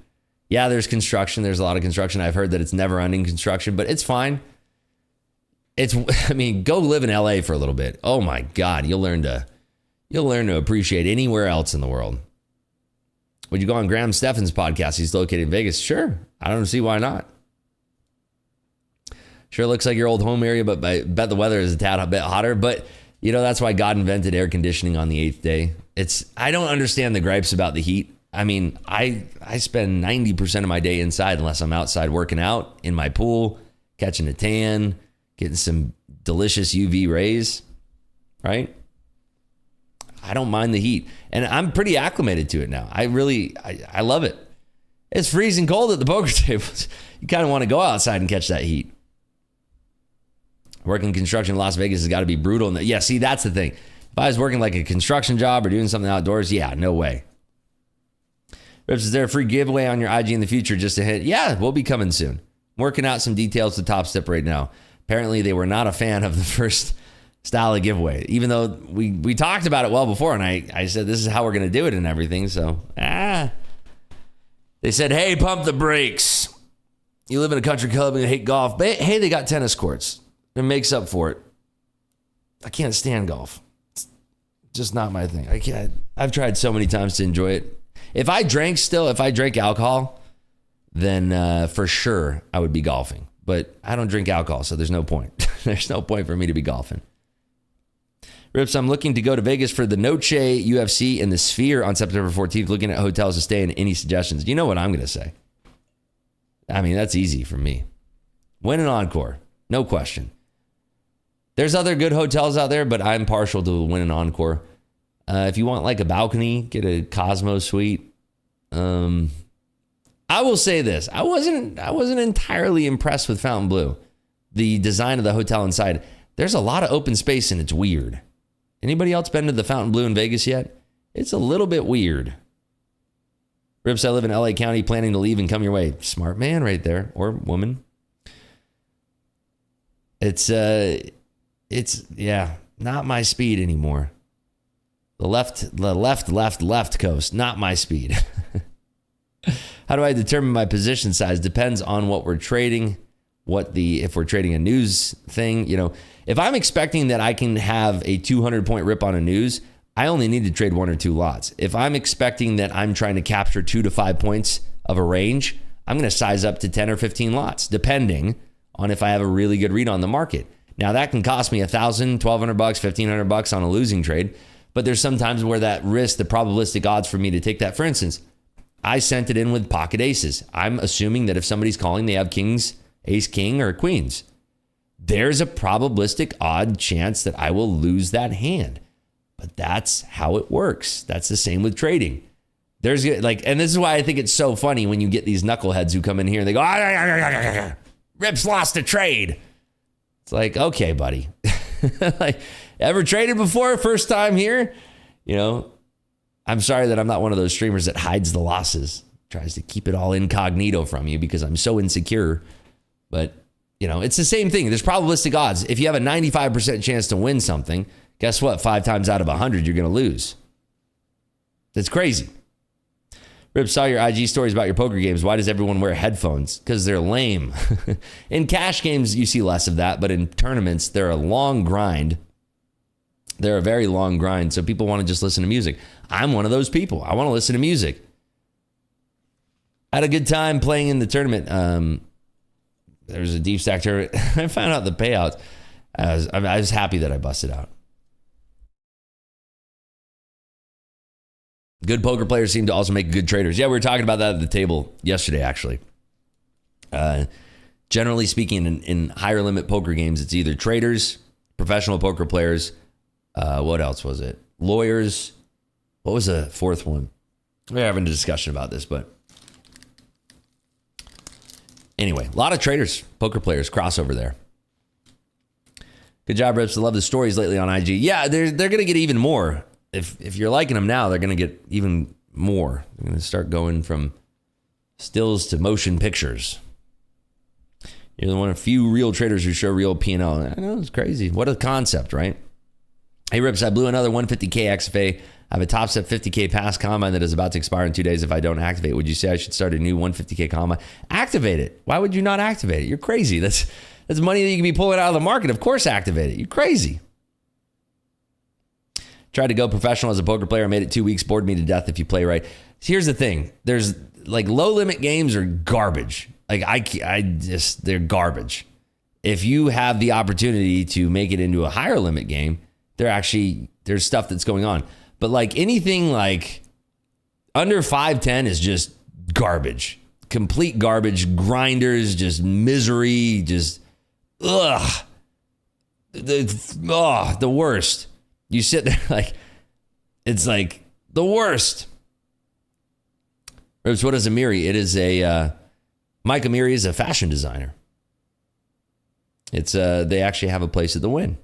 yeah, there's construction. There's a lot of construction. I've heard that it's never ending construction, but it's fine. Go live in LA for a little bit. Oh my God. You'll learn to appreciate anywhere else in the world. Would you go on Graham Stephan's podcast? He's located in Vegas. Sure. I don't see why not. Sure looks like your old home area, but I bet the weather is a tad a bit hotter. But, that's why God invented air conditioning on the 8th day. I don't understand the gripes about the heat. I spend 90% of my day inside unless I'm outside working out, in my pool, catching a tan, getting some delicious UV rays, right? I don't mind the heat. And I'm pretty acclimated to it now. I love it. It's freezing cold at the poker tables. You kind of want to go outside and catch that heat. Working construction in Las Vegas has got to be brutal. Yeah, see, that's the thing. If I was working like a construction job or doing something outdoors, yeah, no way. Rips, is there a free giveaway on your IG in the future just to hit? Yeah, we'll be coming soon. I'm working out some details to Top Step right now. Apparently, they were not a fan of the first style of giveaway, even though we talked about it well before, and I said this is how we're going to do it and everything. So, they said, hey, pump the brakes. You live in a country club and you hate golf. But hey, they got tennis courts. It makes up for it. I can't stand golf. It's just not my thing. I can't. I've tried so many times to enjoy it. If I drank alcohol, then for sure I would be golfing. But I don't drink alcohol, so there's no point. There's no point for me to be golfing. Rips, I'm looking to go to Vegas for the Noche UFC and the Sphere on September 14th, looking at hotels to stay in. Any suggestions? You know what I'm going to say. I mean, that's easy for me. Win an Encore. No question. There's other good hotels out there, but I'm partial to Win an Encore. If you want like a balcony, get a Cosmo suite. I will say this. I wasn't entirely impressed with Fontainebleau. The design of the hotel inside. There's a lot of open space and it's weird. Anybody else been to the Fontainebleau in Vegas yet? It's a little bit weird. Rips, I live in LA County, planning to leave and come your way. Smart man right there, or woman. It's not my speed anymore. The left coast, not my speed. How do I determine my position size? Depends on what we're trading. If we're trading a news thing, if I'm expecting that I can have a 200 point rip on a news, I only need to trade 1 or 2 lots. If I'm expecting that I'm trying to capture 2 to 5 points of a range, I'm going to size up to 10 or 15 lots, depending on if I have a really good read on the market. Now that can cost me $1,000, $1,200, $1,500 on a losing trade, but there's sometimes where that risk, the probabilistic odds for me to take that. For instance, I sent it in with pocket aces. I'm assuming that if somebody's calling, they have kings, ace, king, or queens. There's a probabilistic odd chance that I will lose that hand. But that's how it works. That's the same with trading. There's and this is why I think it's so funny when you get these knuckleheads who come in here and they go, Rips lost a trade. It's like, okay, buddy. Like, ever traded before? First time here? I'm sorry that I'm not one of those streamers that hides the losses, tries to keep it all incognito from you because I'm so insecure. But, it's the same thing. There's probabilistic odds. If you have a 95% chance to win something, guess what? 5 times out of 100, you're going to lose. That's crazy. Rip, saw your IG stories about your poker games. Why does everyone wear headphones? Because they're lame. In cash games, you see less of that. But in tournaments, they're a long grind. They're a very long grind. So people want to just listen to music. I'm one of those people. I want to listen to music. I had a good time playing in the tournament. There was a deep stack tournament. I found out the payouts. I was happy that I busted out. Good poker players seem to also make good traders. Yeah, we were talking about that at the table yesterday, actually. Generally speaking, in higher limit poker games, it's either traders, professional poker players. What else was it? Lawyers. What was the fourth one? We're having a discussion about this, but anyway, a lot of traders, poker players cross over there. Good job, Rips. I love the stories lately on IG. Yeah, they're going to get even more. If you're liking them now, they're going to get even more. They're going to start going from stills to motion pictures. You're one of the few real traders who show real P&L. I know, it's crazy. What a concept, right? Hey, Rips, I blew another 150K XFA. I have a top step 50K pass combine that is about to expire in 2 days. If I don't activate, would you say I should start a new 150K combine? Activate it. Why would you not activate it? You're crazy. That's money that you can be pulling out of the market. Of course, activate it. You're crazy. Tried to go professional as a poker player. I made it 2 weeks. Bored me to death if you play right. Here's the thing. There's low limit games are garbage. They're garbage. If you have the opportunity to make it into a higher limit game, there's stuff that's going on. But anything under 510 is just garbage. Complete garbage. Grinders, just misery, just ugh. The worst. You sit there it's the worst. Rips, what is Amiri? It is Mike Amiri is a fashion designer. It's they actually have a place at the Win.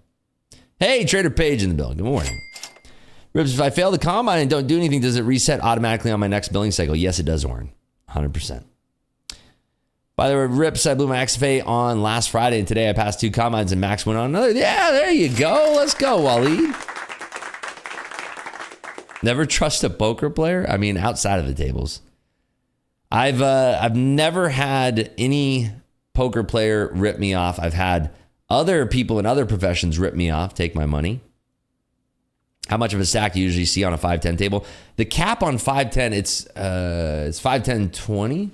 Hey, Trader Page in the building. Good morning. Rips, if I fail the combine and don't do anything, does it reset automatically on my next billing cycle? Yes, it does, Warren. 100%. By the way, Rips, I blew my XFA on last Friday, and today I passed 2 combines and Max went on another. Yeah, there you go. Let's go, Waleed. Never trust a poker player. I mean, outside of the tables. I've never had any poker player rip me off. I've had other people in other professions rip me off, take my money. How much of a stack do you usually see on a 510 table? The cap on 510, it's 510.20.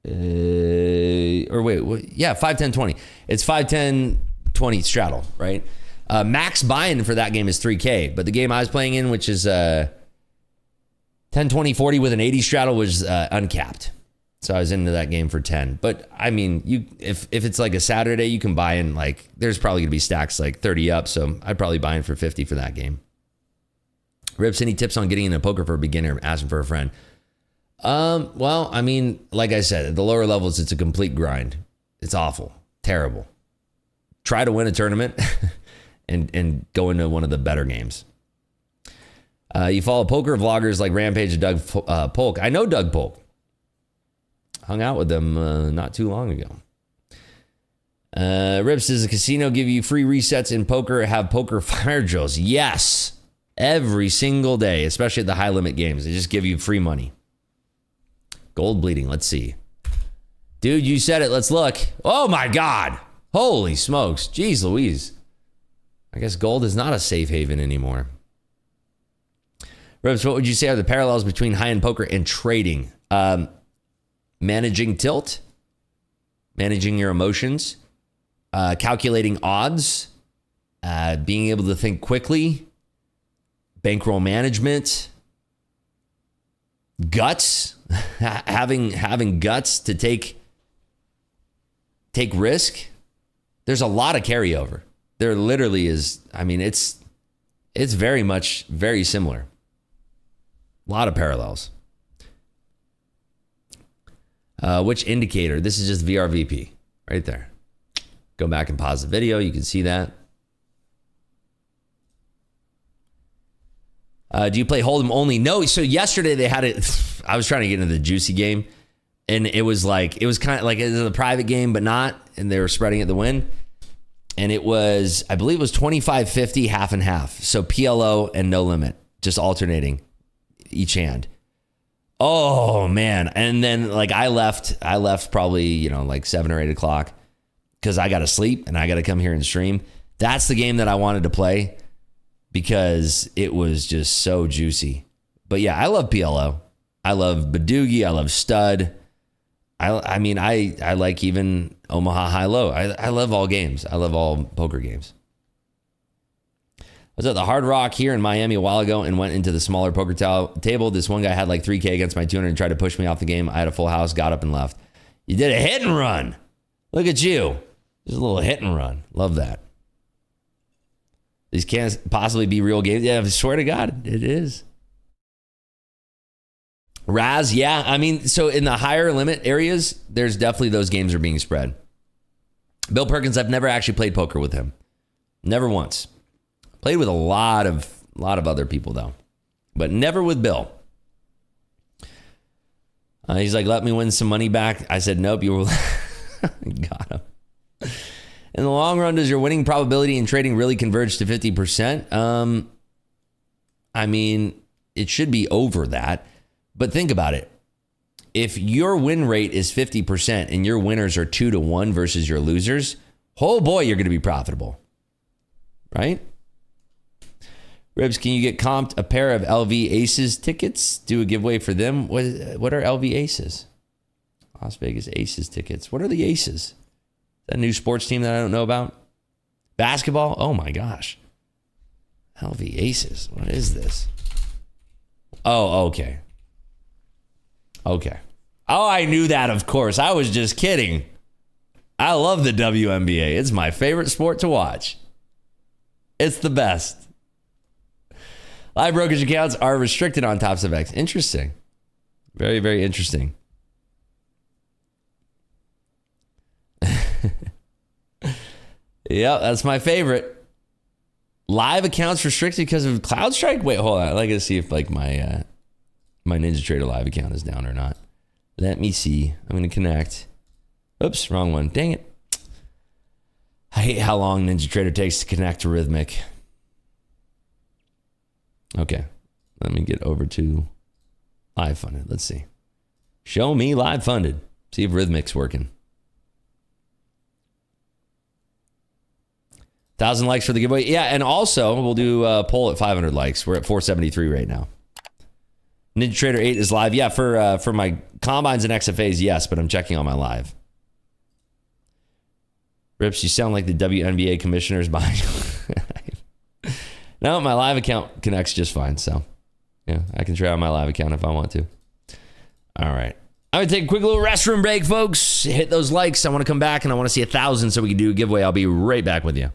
510.20. It's 510 20 straddle, right? Max buy-in for that game is 3K, but the game I was playing in, which is 10, 20, 40 with an 80 straddle, was uncapped. So I was into that game for 10. But I mean, if it's like a Saturday, you can buy in, like, there's probably gonna be stacks like 30 up. So I'd probably buy in for 50 for that game. Rips, any tips on getting into poker for a beginner? Asking for a friend. Well, I mean, like I said, at the lower levels, it's a complete grind. It's awful, terrible. Try to win a tournament and go into one of the better games. You follow poker vloggers like Rampage and Doug Polk. I know Doug Polk. Hung out with them not too long ago. Rips, does a casino give you free resets in poker? Have poker fire drills? Yes. Every single day, especially at the high limit games. They just give you free money. Gold bleeding. Let's see. Dude, you said it. Let's look. Oh my God. Holy smokes. Jeez Louise. I guess gold is not a safe haven anymore. Rips, what would you say are the parallels between high-end poker and trading? Managing tilt, managing your emotions, calculating odds, being able to think quickly, bankroll management, guts, having guts to take risk. There's a lot of carryover. There literally is. I mean, it's very similar. A lot of parallels. Which indicator? This is just VRVP right there. Go back and pause the video. You can see that. Do you play Hold'em only? No. So yesterday they had it. I was trying to get into the juicy game, and it was kind of like it was a private game, but not. And they were spreading it to win. And it was, I believe it was 25-50, half and half. So PLO and no limit, just alternating each hand. Oh man. And then like I left probably, like 7 or 8 o'clock because I got to sleep and I got to come here and stream. That's the game that I wanted to play because it was just so juicy. But yeah, I love PLO. I love Badoogie. I love Stud. I mean, I like even Omaha High-Low. I love all games. I love all poker games. I was at the Hard Rock here in Miami a while ago and went into the smaller poker table. This one guy had like 3K against my 200 and tried to push me off the game. I had a full house, got up and left. You did a hit and run. Look at you. Just a little hit and run. Love that. These can't possibly be real games. Yeah, I swear to God, it is. Raz, yeah. I mean, so in the higher limit areas, there's definitely those games are being spread. Bill Perkins, I've never actually played poker with him. Never once. Played with a lot of other people though, but never with Bill. He's like, let me win some money back. I said, nope, you were got him. In the long run, does your winning probability in trading really converge to 50%? I mean, it should be over that. But think about it. If your win rate is 50% and your winners are 2-1 versus your losers, oh boy, you're going to be profitable. Right? Ribs, can you get comped a pair of LV Aces tickets? Do a giveaway for them. What are LV Aces? Las Vegas Aces tickets. What are the Aces? Is that a new sports team that I don't know about? Basketball? Oh my gosh. LV Aces. What is this? Oh, okay. Okay. Oh, I knew that, of course. I was just kidding. I love the WNBA. It's my favorite sport to watch. It's the best. Live brokerage accounts are restricted on Top X. Interesting. Very, very interesting. Yep, that's my favorite. Live accounts restricted because of CloudStrike? Wait, hold on. I gotta see if like my Ninja Trader live account is down or not. Let me see. I'm gonna connect. Oops, wrong one. Dang it. I hate how long Ninja Trader takes to connect to Rhythmic. Okay, let me get over to live funded. Let's see. Show me live funded. See if Rhythmic's working. 1,000 likes for the giveaway. Yeah, and also we'll do a poll at 500 likes. We're at 473 right now. Ninja Trader 8 is live. Yeah, for my combines and XFAs, yes, but I'm checking on my live. Rips, you sound like the WNBA commissioners behind you. No, my live account connects just fine. So, yeah, I can try on my live account if I want to. All right. I'm going to take a quick little restroom break, folks. Hit those likes. I want to come back and I want to see 1,000 so we can do a giveaway. I'll be right back with you.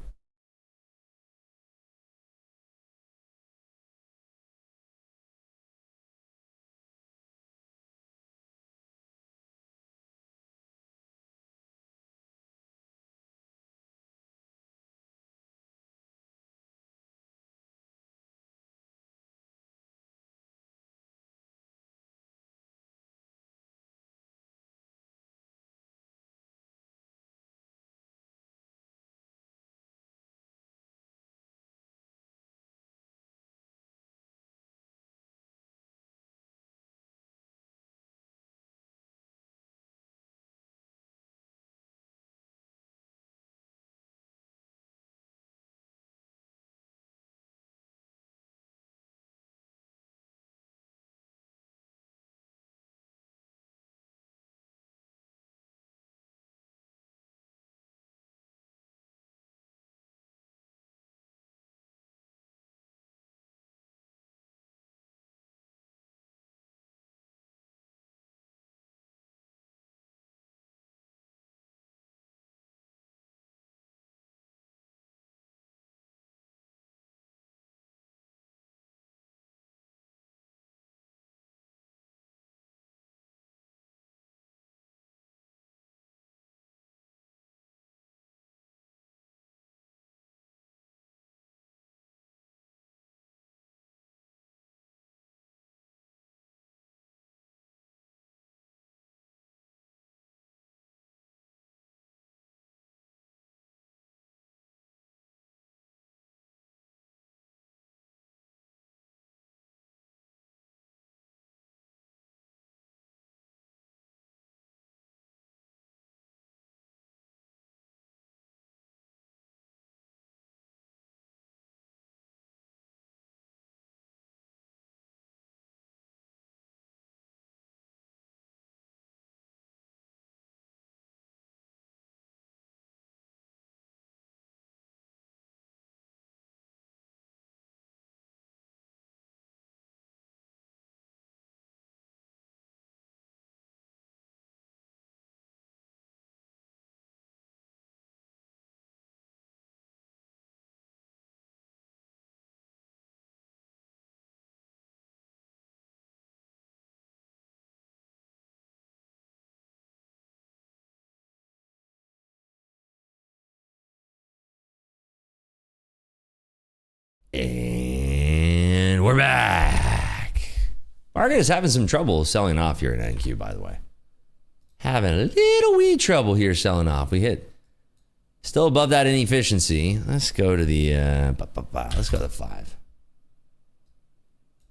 And we're back. Market is having some trouble selling off here at NQ, by the way. Having a little wee trouble here selling off. We hit still above that inefficiency. Let's go to the let's go to the 5.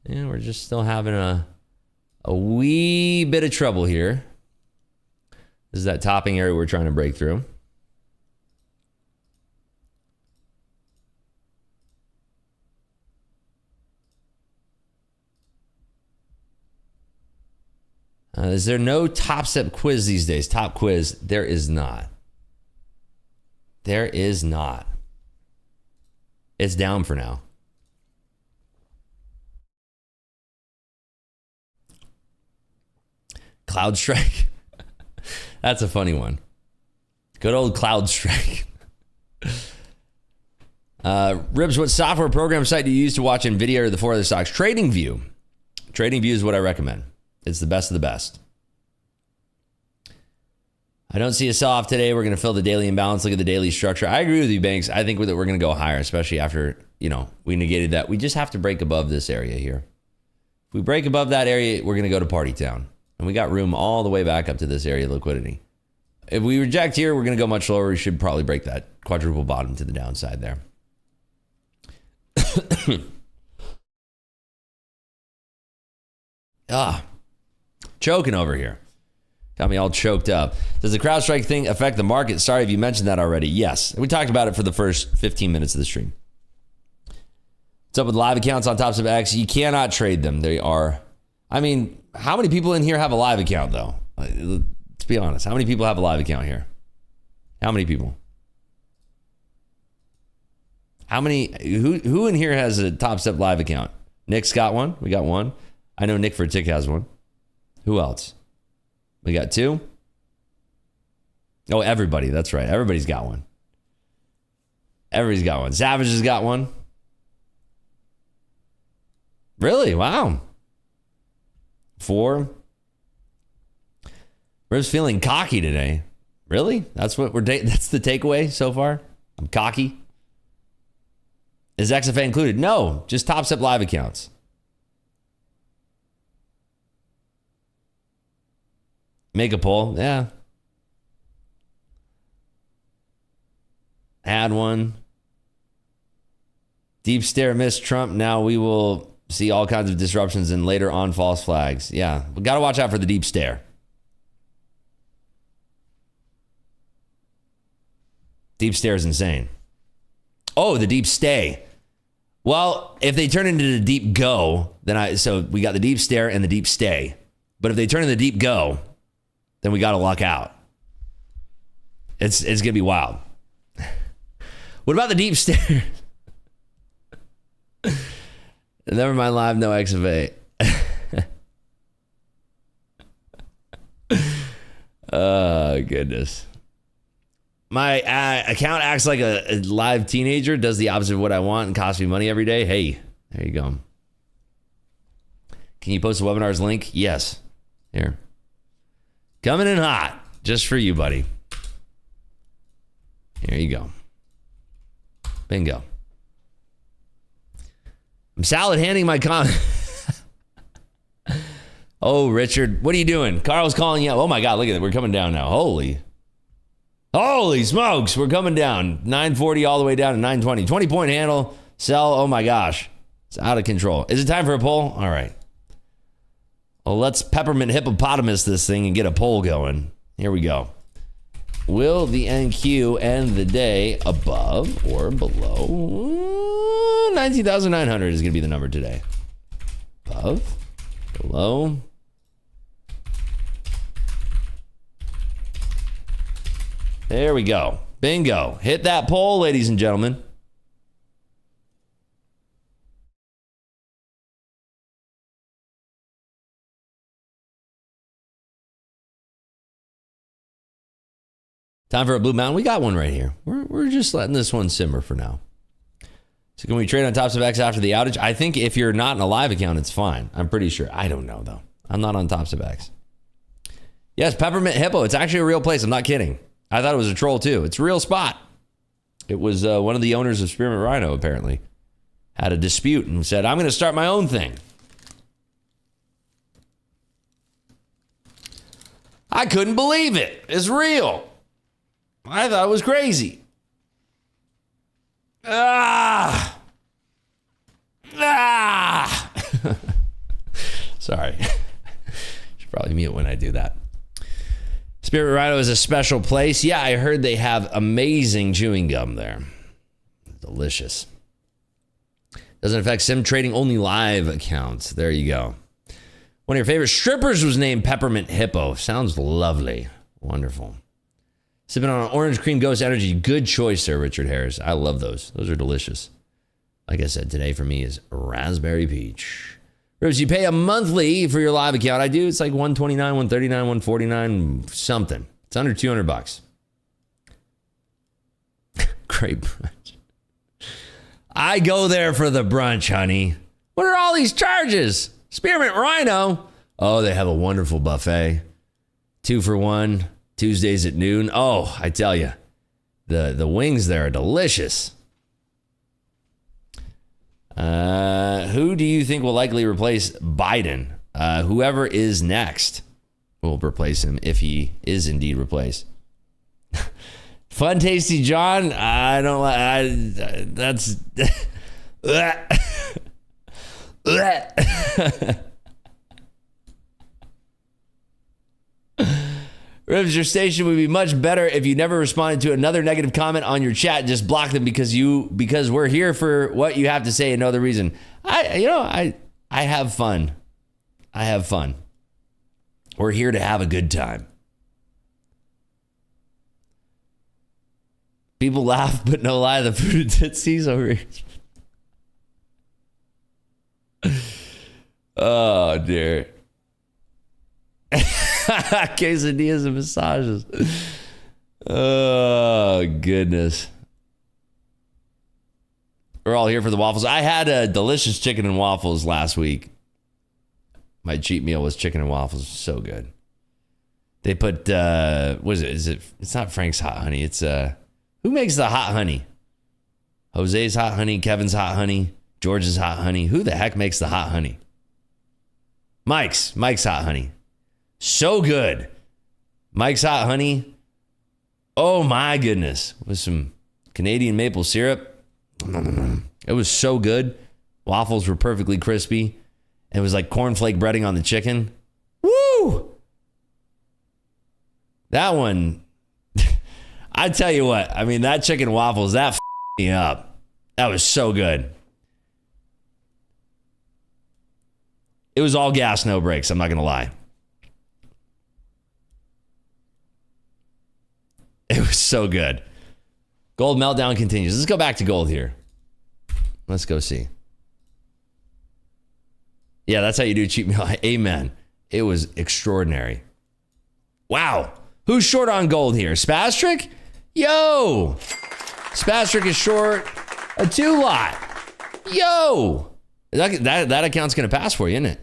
And we're just still having a wee bit of trouble here. This is that topping area we're trying to break through. Is there no Top Step quiz these days? Top quiz? There is not. There is not. It's down for now. CloudStrike. That's a funny one. Good old CloudStrike. Ribs, what software program site do you use to watch NVIDIA or the 4 other stocks? TradingView. TradingView is what I recommend. It's the best of the best. I don't see a sell-off today. We're going to fill the daily imbalance. Look at the daily structure. I agree with you, Banks. I think that we're going to go higher, especially after, we negated that. We just have to break above this area here. If we break above that area, we're going to go to Party Town. And we got room all the way back up to this area of liquidity. If we reject here, we're going to go much lower. We should probably break that quadruple bottom to the downside there. Choking over here. Got me all choked up. Does the CrowdStrike thing affect the market? Sorry if you mentioned that already. Yes. We talked about it for the first 15 minutes of the stream. What's up with live accounts on Top of X? You cannot trade them. They are... how many people in here have a live account, though? Let's be honest. How many people have a live account here? How many people? How many? Who in here has a Top Step Live account? Nick's got one. We got one. I know Nick Vertick has one. Who else? We got two. Oh, everybody. That's right. Everybody's got one. Everybody's got one. Savage has got one. Really? Wow. 4. Riv's feeling cocky today. Really? That's what that's the takeaway so far? I'm cocky. Is XFA included? No, just Top Step Live accounts. Make a poll. Yeah. Add one. Deep stare missed Trump. Now we will see all kinds of disruptions and later on false flags. Yeah, we got to watch out for the deep stare. Deep stare is insane. Oh, the deep stay. Well, if they turn into the deep go, so we got the deep stare and the deep stay. But if they turn into the deep go, then we got to luck out. It's going to be wild. What about the deep stare? Never mind live, no XFA. Oh, goodness. My account acts like a live teenager, does the opposite of what I want and costs me money every day. Hey, there you go. Can you post the webinar's link? Yes. Here. Coming in hot. Just for you, buddy. Here you go. Bingo. I'm salad handing my comment. Oh, Richard, what are you doing? Carl's calling you out. Oh my God, look at it. We're coming down now. Holy smokes. We're coming down. 940 all the way down to 920. 20-point handle. Sell. Oh my gosh. It's out of control. Is it time for a poll? All right. Well, let's peppermint hippopotamus this thing and get a poll going. Here we go. Will the NQ end the day above or below? 19,900 is going to be the number today. Above, below. There we go. Bingo. Hit that poll, ladies and gentlemen. Time for a Blue Mountain. We got one right here. We're just letting this one simmer for now. So can we trade on Top Step X after the outage? I think if you're not in a live account, it's fine. I'm pretty sure. I don't know, though. I'm not on Top Step X. Yes, Peppermint Hippo. It's actually a real place. I'm not kidding. I thought it was a troll, too. It's a real spot. It was one of the owners of Spearmint Rhino, apparently. Had a dispute and said, I'm going to start my own thing. I couldn't believe it. It's real. I thought it was crazy. Sorry. Should probably mute when I do that. Spirit Rhino is a special place. Yeah, I heard they have amazing chewing gum there. Delicious. Doesn't affect sim trading, only live accounts. There you go. One of your favorite strippers was named Peppermint Hippo. Sounds lovely. Wonderful. Sipping on an orange cream ghost energy. Good choice, Sir Richard Harris. I love those. Those are delicious. Like I said, today for me is raspberry peach. Ribs, you pay a monthly for your live account. I do. It's like $129, $139, $149, something. It's under $200. Great brunch. I go there for the brunch, honey. What are all these charges? Spearmint Rhino. Oh, they have a wonderful buffet. 2 for $1. Tuesdays at noon. Oh, I tell you, the wings there are delicious. Who do you think will likely replace Biden? Whoever is next will replace him if he is indeed replaced. Fun Tasty John. I don't. That's. Ribs, your station would be much better if you never responded to another negative comment on your chat. Just block them because we're here for what you have to say and no other reason. I have fun. I have fun. We're here to have a good time. People laugh, but no lie. The food at Tootsie's over here. Oh, dear. Quesadillas and massages. Oh, goodness. We're all here for the waffles. I had a delicious chicken and waffles last week. My cheat meal was chicken and waffles. So good. They put, what is it? It's not Frank's Hot Honey. It's, who makes the hot honey? Jose's Hot Honey, Kevin's Hot Honey, George's Hot Honey. Who the heck makes the hot honey? Mike's Hot Honey. So good. Mike's Hot Honey. Oh my goodness. With some Canadian maple syrup. It was so good. Waffles were perfectly crispy. It was like cornflake breading on the chicken. Woo! That one, I tell you what, I mean, that chicken waffles, that me up. That was so good. It was all gas, no brakes. I'm not going to lie. It was so good. Gold meltdown continues. Let's go back to gold here. Let's go see. Yeah, that's how you do cheap meal. Amen. It was extraordinary. Wow. Who's short on gold here? Spastric? Yo. Spastric is short a 2 lot. Yo. That account's going to pass for you, isn't it?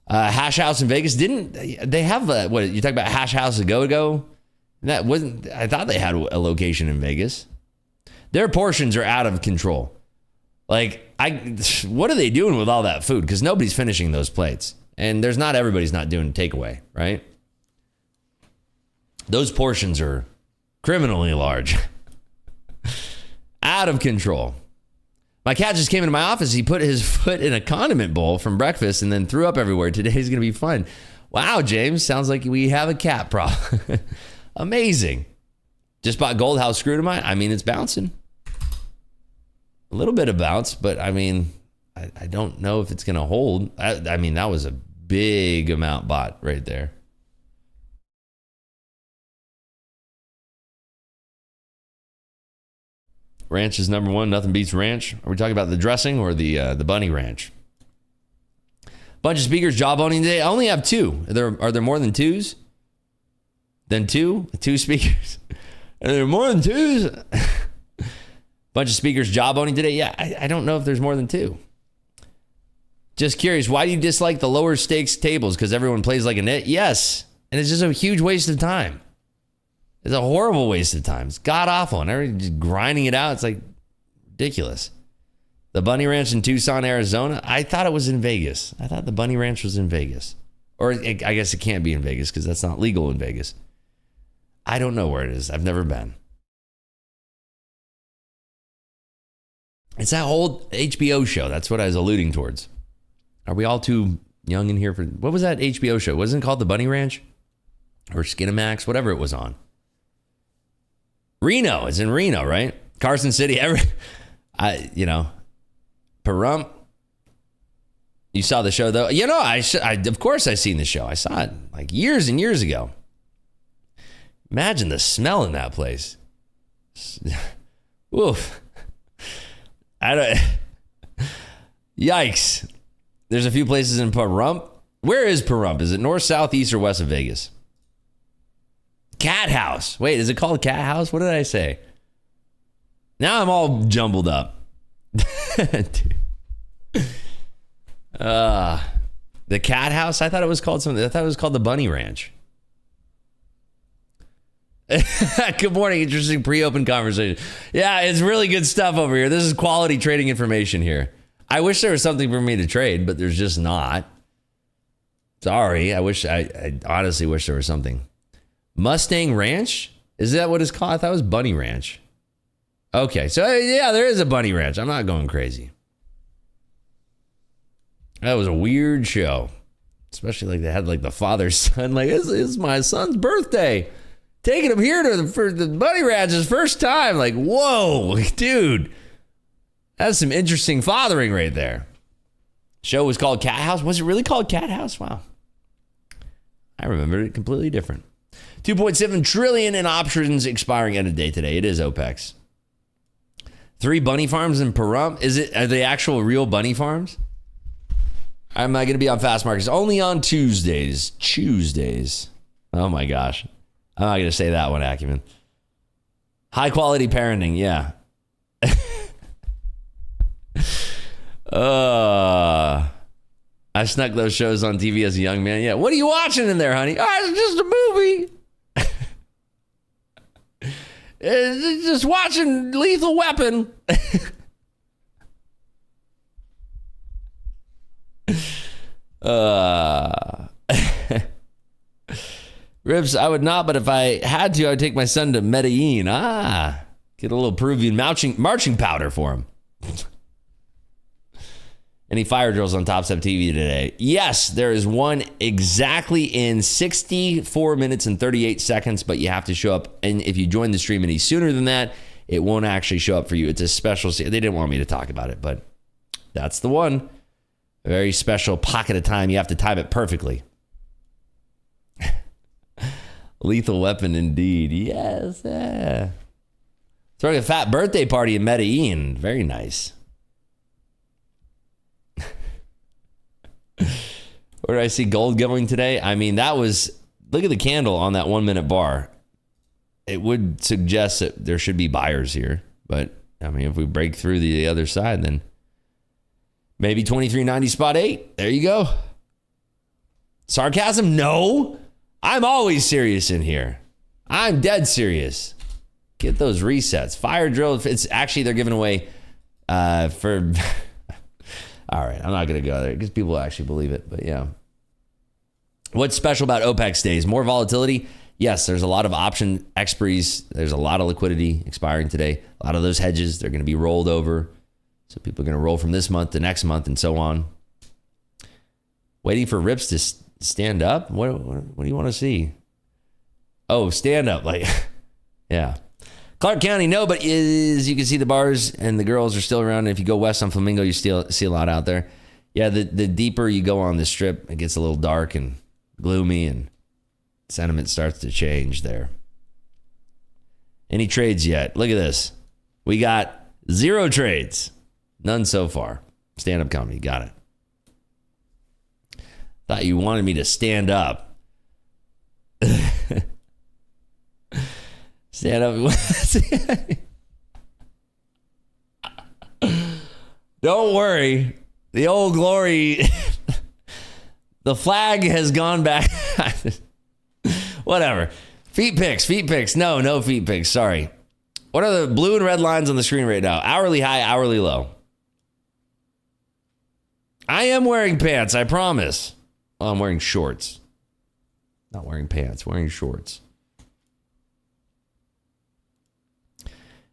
Hash House in Vegas didn't they have what you talk about? Hash House a go? That wasn't. I thought they had a location in Vegas. Their portions are out of control. Like, what are they doing with all that food? Because nobody's finishing those plates, and everybody's not doing takeaway, right? Those portions are criminally large, out of control. My cat just came into my office. He put his foot in a condiment bowl from breakfast and then threw up everywhere. Today's going to be fun. Wow, James. Sounds like we have a cat problem. Amazing. Just bought gold. How screwed am I? I mean, it's bouncing. A little bit of bounce, but I mean, I don't know if it's going to hold. I mean, that was a big amount bought right there. Ranch is number one. Nothing beats ranch. Are we talking about the dressing or the bunny ranch? Bunch of speakers jawboning today. I only have 2. Are there more than 2s? Than 2? 2 speakers? Are there more than 2s? Bunch of speakers jawboning today. Yeah, I don't know if there's more than 2. Just curious, why do you dislike the lower stakes tables? Because everyone plays like a nit? Yes. And it's just a huge waste of time. It's a horrible waste of time. It's god awful. And everybody's just grinding it out. It's like ridiculous. The Bunny Ranch in Tucson, Arizona. I thought it was in Vegas. I thought the Bunny Ranch was in Vegas. Or I guess it can't be in Vegas because that's not legal in Vegas. I don't know where it is. I've never been. It's that old HBO show. That's what I was alluding towards. Are we all too young in here for... What was that HBO show? Wasn't it called The Bunny Ranch? Or Skinamax? Whatever it was on. Reno. It's in Reno, right? Carson City. Pahrump. You saw the show, though? Of course I seen the show. I saw it like years and years ago. Imagine the smell in that place. Oof. Yikes. There's a few places in Pahrump. Where is Pahrump? Is it north, south, east, or west of Vegas? Cat House. Wait, is it called Cat House? What did I say? Now I'm all jumbled up. The Cat House? I thought it was called something. I thought it was called the Bunny Ranch. Good morning. Interesting pre-open conversation. Yeah, it's really good stuff over here. This is quality trading information here. I wish there was something for me to trade, but there's just not. Sorry. I honestly wish there was something. Mustang Ranch? Is that what it's called? I thought it was Bunny Ranch. Okay, so yeah, there is a Bunny Ranch. I'm not going crazy. That was a weird show. Especially like they had like the father-son. Like, it's my son's birthday. Taking him here for the Bunny Ranch's first time. Like, whoa, dude. That's some interesting fathering right there. Show was called Cat House. Was it really called Cat House? Wow. I remember it completely different. 2.7 trillion in options expiring end of day today. It is Opex. 3 bunny farms in Pahrump. Are they actual real bunny farms? Am I going to be on fast markets? Only on Tuesdays. Oh my gosh. I'm not going to say that one, Acumen. High quality parenting. Yeah. I snuck those shows on TV as a young man. Yeah. What are you watching in there, honey? Oh, it's just a movie. It's just watching Lethal Weapon. Ribs, I would not, but if I had to, I would take my son to Medellin. Get a little Peruvian marching powder for him. Any fire drills on Top Step TV today? Yes, there is one exactly in 64 minutes and 38 seconds, but you have to show up. And if you join the stream any sooner than that, it won't actually show up for you. It's a special. They didn't want me to talk about it, but that's the one. A very special pocket of time. You have to time it perfectly. Lethal Weapon indeed. Yes. Throwing a fat birthday party in Medellin. Very nice. Where did I see gold going today? I mean, look at the candle on that 1 minute bar. It would suggest that there should be buyers here. But, I mean, if we break through the other side, then maybe 23.90 spot 8. There you go. Sarcasm? No. I'm always serious in here. I'm dead serious. Get those resets. Fire drill. It's actually, they're giving away for... All right, I'm not going to go there because people actually believe it, but yeah. What's special about Opex days? More volatility? Yes, there's a lot of option expiries. There's a lot of liquidity expiring today. A lot of those hedges, they're going to be rolled over. So people are going to roll from this month to next month and so on. Waiting for rips to stand up? What do you want to see? Oh, stand up. Like, yeah. Clark County, no, but as you can see, the bars and the girls are still around. And if you go west on Flamingo, you still see a lot out there. Yeah, the deeper you go on the strip, it gets a little dark and gloomy and sentiment starts to change there. Any trades yet? Look at this. We got 0 trades. None so far. Stand-up comedy. Got it. Thought you wanted me to stand up. Stand up. Don't worry. The old glory. The flag has gone back. Whatever. Feet picks. No feet picks. Sorry. What are the blue and red lines on the screen right now? Hourly high, hourly low. I am wearing pants, I promise. Oh, I'm wearing shorts. Not wearing pants, wearing shorts.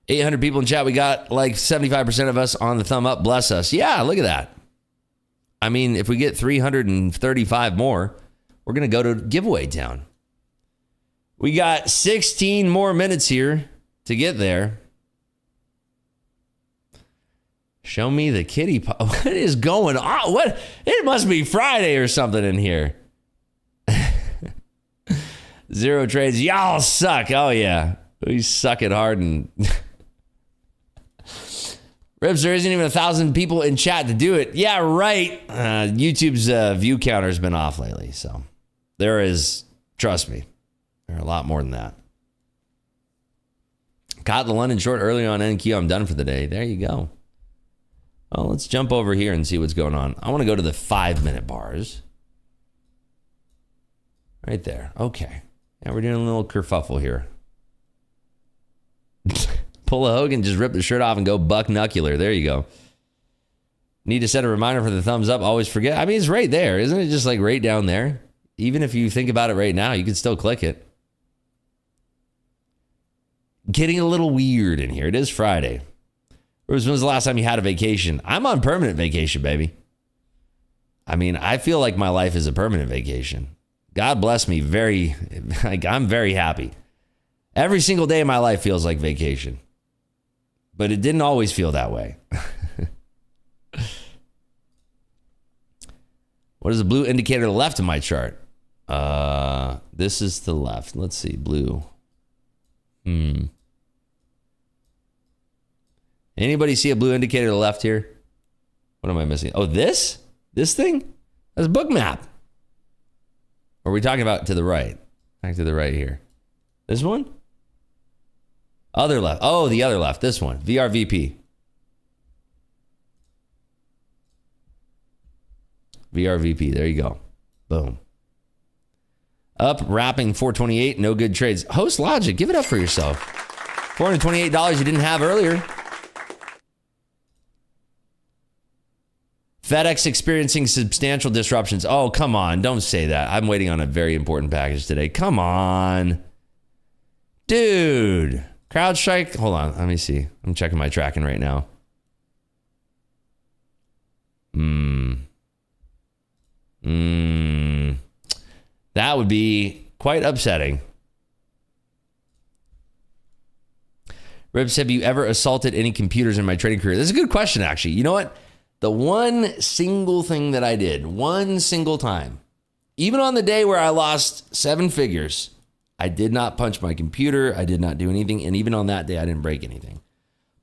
800 people in chat. We got like 75% of us on the thumb up. Bless us. Yeah, look at that. I mean, if we get 335 more, we're going to go to giveaway town. We got 16 more minutes here to get there. Show me the kitty. What is going on? What? It must be Friday or something in here. 0 trades. Y'all suck. Oh, yeah. We suck it hard and... Ribs, there isn't even 1,000 people in chat to do it. Yeah, right. YouTube's view counter has been off lately, so there is, trust me, there are a lot more than that. Caught the London short early on NQ. I'm done for the day. There you go. Well, let's jump over here and see what's going on. I want to go to the 5-minute bars. Right there. Okay. Now we're doing a little kerfuffle here. Pull a Hogan, just rip the shirt off and go buck knuckler. There you go. Need to set a reminder for the thumbs up. Always forget. I mean, it's right there. Isn't it just like right down there? Even if you think about it right now, you can still click it. Getting a little weird in here. It is Friday. When was the last time you had a vacation? I'm on permanent vacation, baby. I mean, I feel like my life is a permanent vacation. God bless me. I'm very happy. Every single day of my life feels like vacation. But it didn't always feel that way. What is the blue indicator to the left of my chart? This is to the left. Let's see, blue. Anybody see a blue indicator to the left here? What am I missing? Oh, this thing? That's book map. Or are we talking about to the right? Back to the right here. This one? Other left. Oh, the other left. This one. VRVP. VRVP. There you go. Boom. Up, wrapping 428. No good trades. Host Logic, give it up for yourself. $428 you didn't have earlier. FedEx experiencing substantial disruptions. Oh, come on. Don't say that. I'm waiting on a very important package today. Come on. Dude. CrowdStrike. Hold on. Let me see. I'm checking my tracking right now. That would be quite upsetting. Rips, have you ever assaulted any computers in my trading career? That's a good question, actually. You know what? The one single thing that I did, one single time, even on the day where I lost 7 figures, I did not punch my computer. I did not do anything. And even on that day, I didn't break anything.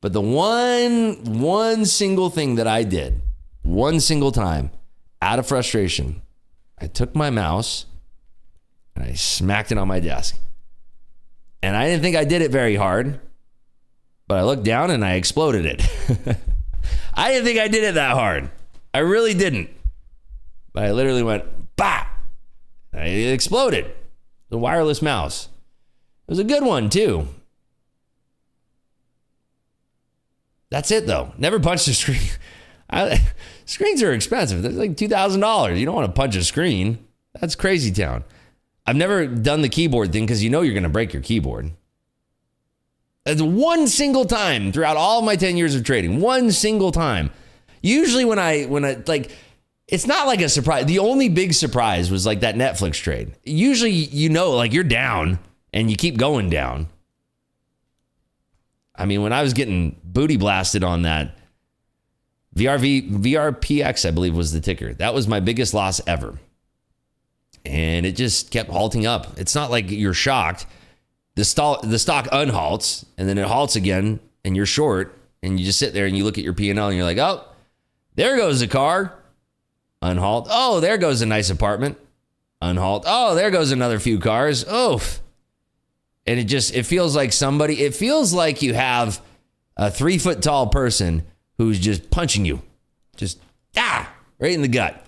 But the one single thing that I did, one single time, out of frustration, I took my mouse and I smacked it on my desk. And I didn't think I did it very hard, but I looked down and I exploded it. I didn't think I did it that hard. I really didn't. But I literally went, bah! It exploded. The wireless mouse. It was a good one, too. That's it, though. Never punched a screen. Screens are expensive. They're like $2,000. You don't want to punch a screen. That's crazy town. I've never done the keyboard thing because you know you're going to break your keyboard. That's one single time throughout all of my 10 years of trading. One single time. Usually when I like, it's not like a surprise. The only big surprise was like that Netflix trade. Usually, you know, like you're down and you keep going down. I mean, when I was getting booty blasted on that VRPX, I believe was the ticker. That was my biggest loss ever. And it just kept halting up. It's not like you're shocked. The stock unhalts and then it halts again and you're short and you just sit there and you look at your P&L and you're like, oh, there goes a car. Unhalt. Oh, there goes a nice apartment. Unhalt. Oh, there goes another few cars. Oof. And it feels like you have a 3-foot tall person who's just punching you. Just, right in the gut.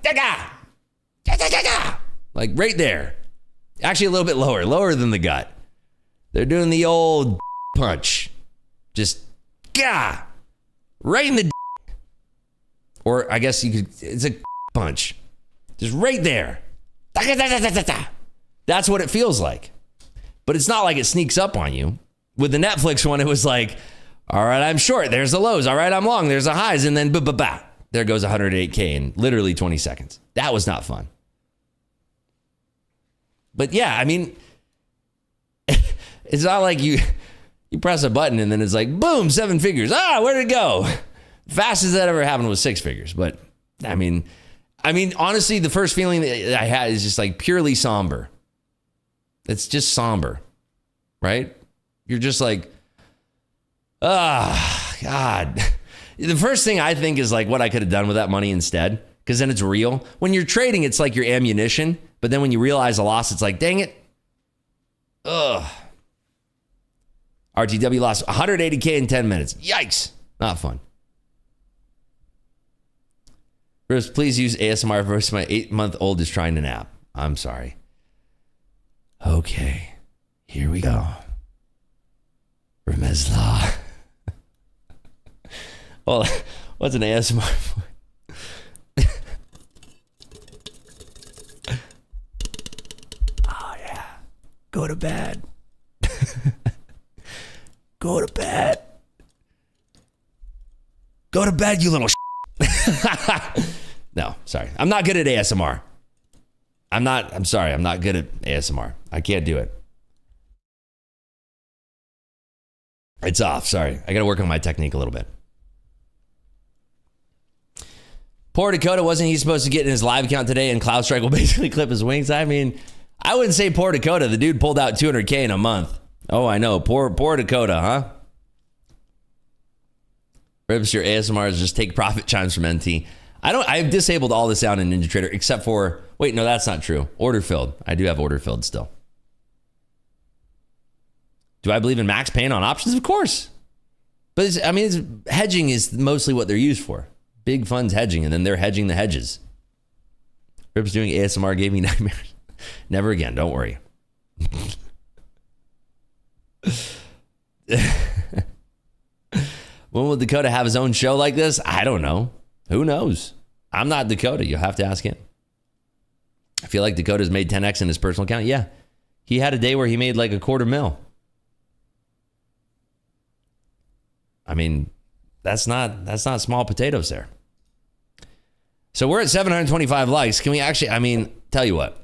Like right there. Actually a little bit lower than the gut. They're doing the old punch. Just, right in the or I guess it's a punch. Just right there. That's what it feels like. But it's not like it sneaks up on you. With the Netflix one, it was like, all right, I'm short. There's the lows. All right, I'm long. There's the highs. And then there goes 108K in literally 20 seconds. That was not fun. But yeah, I mean, it's not like you press a button and then it's like, boom, 7 figures. Where did it go? Fastest that ever happened was 6 figures. But I mean, honestly, the first feeling that I had is just like purely somber. It's just somber, right? You're just like, God. The first thing I think is like what I could have done with that money instead, because then it's real. When you're trading, it's like your ammunition. But then when you realize a loss, it's like, dang it. RTW lost 180K in 10 minutes. Yikes. Not fun. Bruce, please use ASMR versus my 8-month-old is trying to nap. I'm sorry. Okay. Here we go. Remezla. Well, what's an ASMR for? Oh, yeah. Go to bed. Go to bed. Go to bed, you little No, sorry. I'm not good at ASMR. I'm sorry. I'm not good at ASMR. I can't do it. It's off. Sorry. I got to work on my technique a little bit. Poor Dakota, wasn't he supposed to get in his live account today and CloudStrike will basically clip his wings? I mean, I wouldn't say poor Dakota. The dude pulled out $200K in a month. Oh, I know. Poor Dakota, huh? Rips, your ASMRs just take profit chimes from NT. I've disabled all the sound in NinjaTrader except for, wait, no, that's not true. Order filled. I do have order filled still. Do I believe in max pain on options? Of course. But hedging is mostly what they're used for. Big funds hedging, and then they're hedging the hedges. Rips doing ASMR gave me nightmares. Never again. Don't worry. When will Dakota have his own show like this? I don't know. Who knows? I'm not Dakota. You'll have to ask him. I feel like Dakota's made 10x in his personal account. Yeah. He had a day where he made like $250,000. I mean, that's not small potatoes there. So we're at 725 likes. Can we actually, tell you what.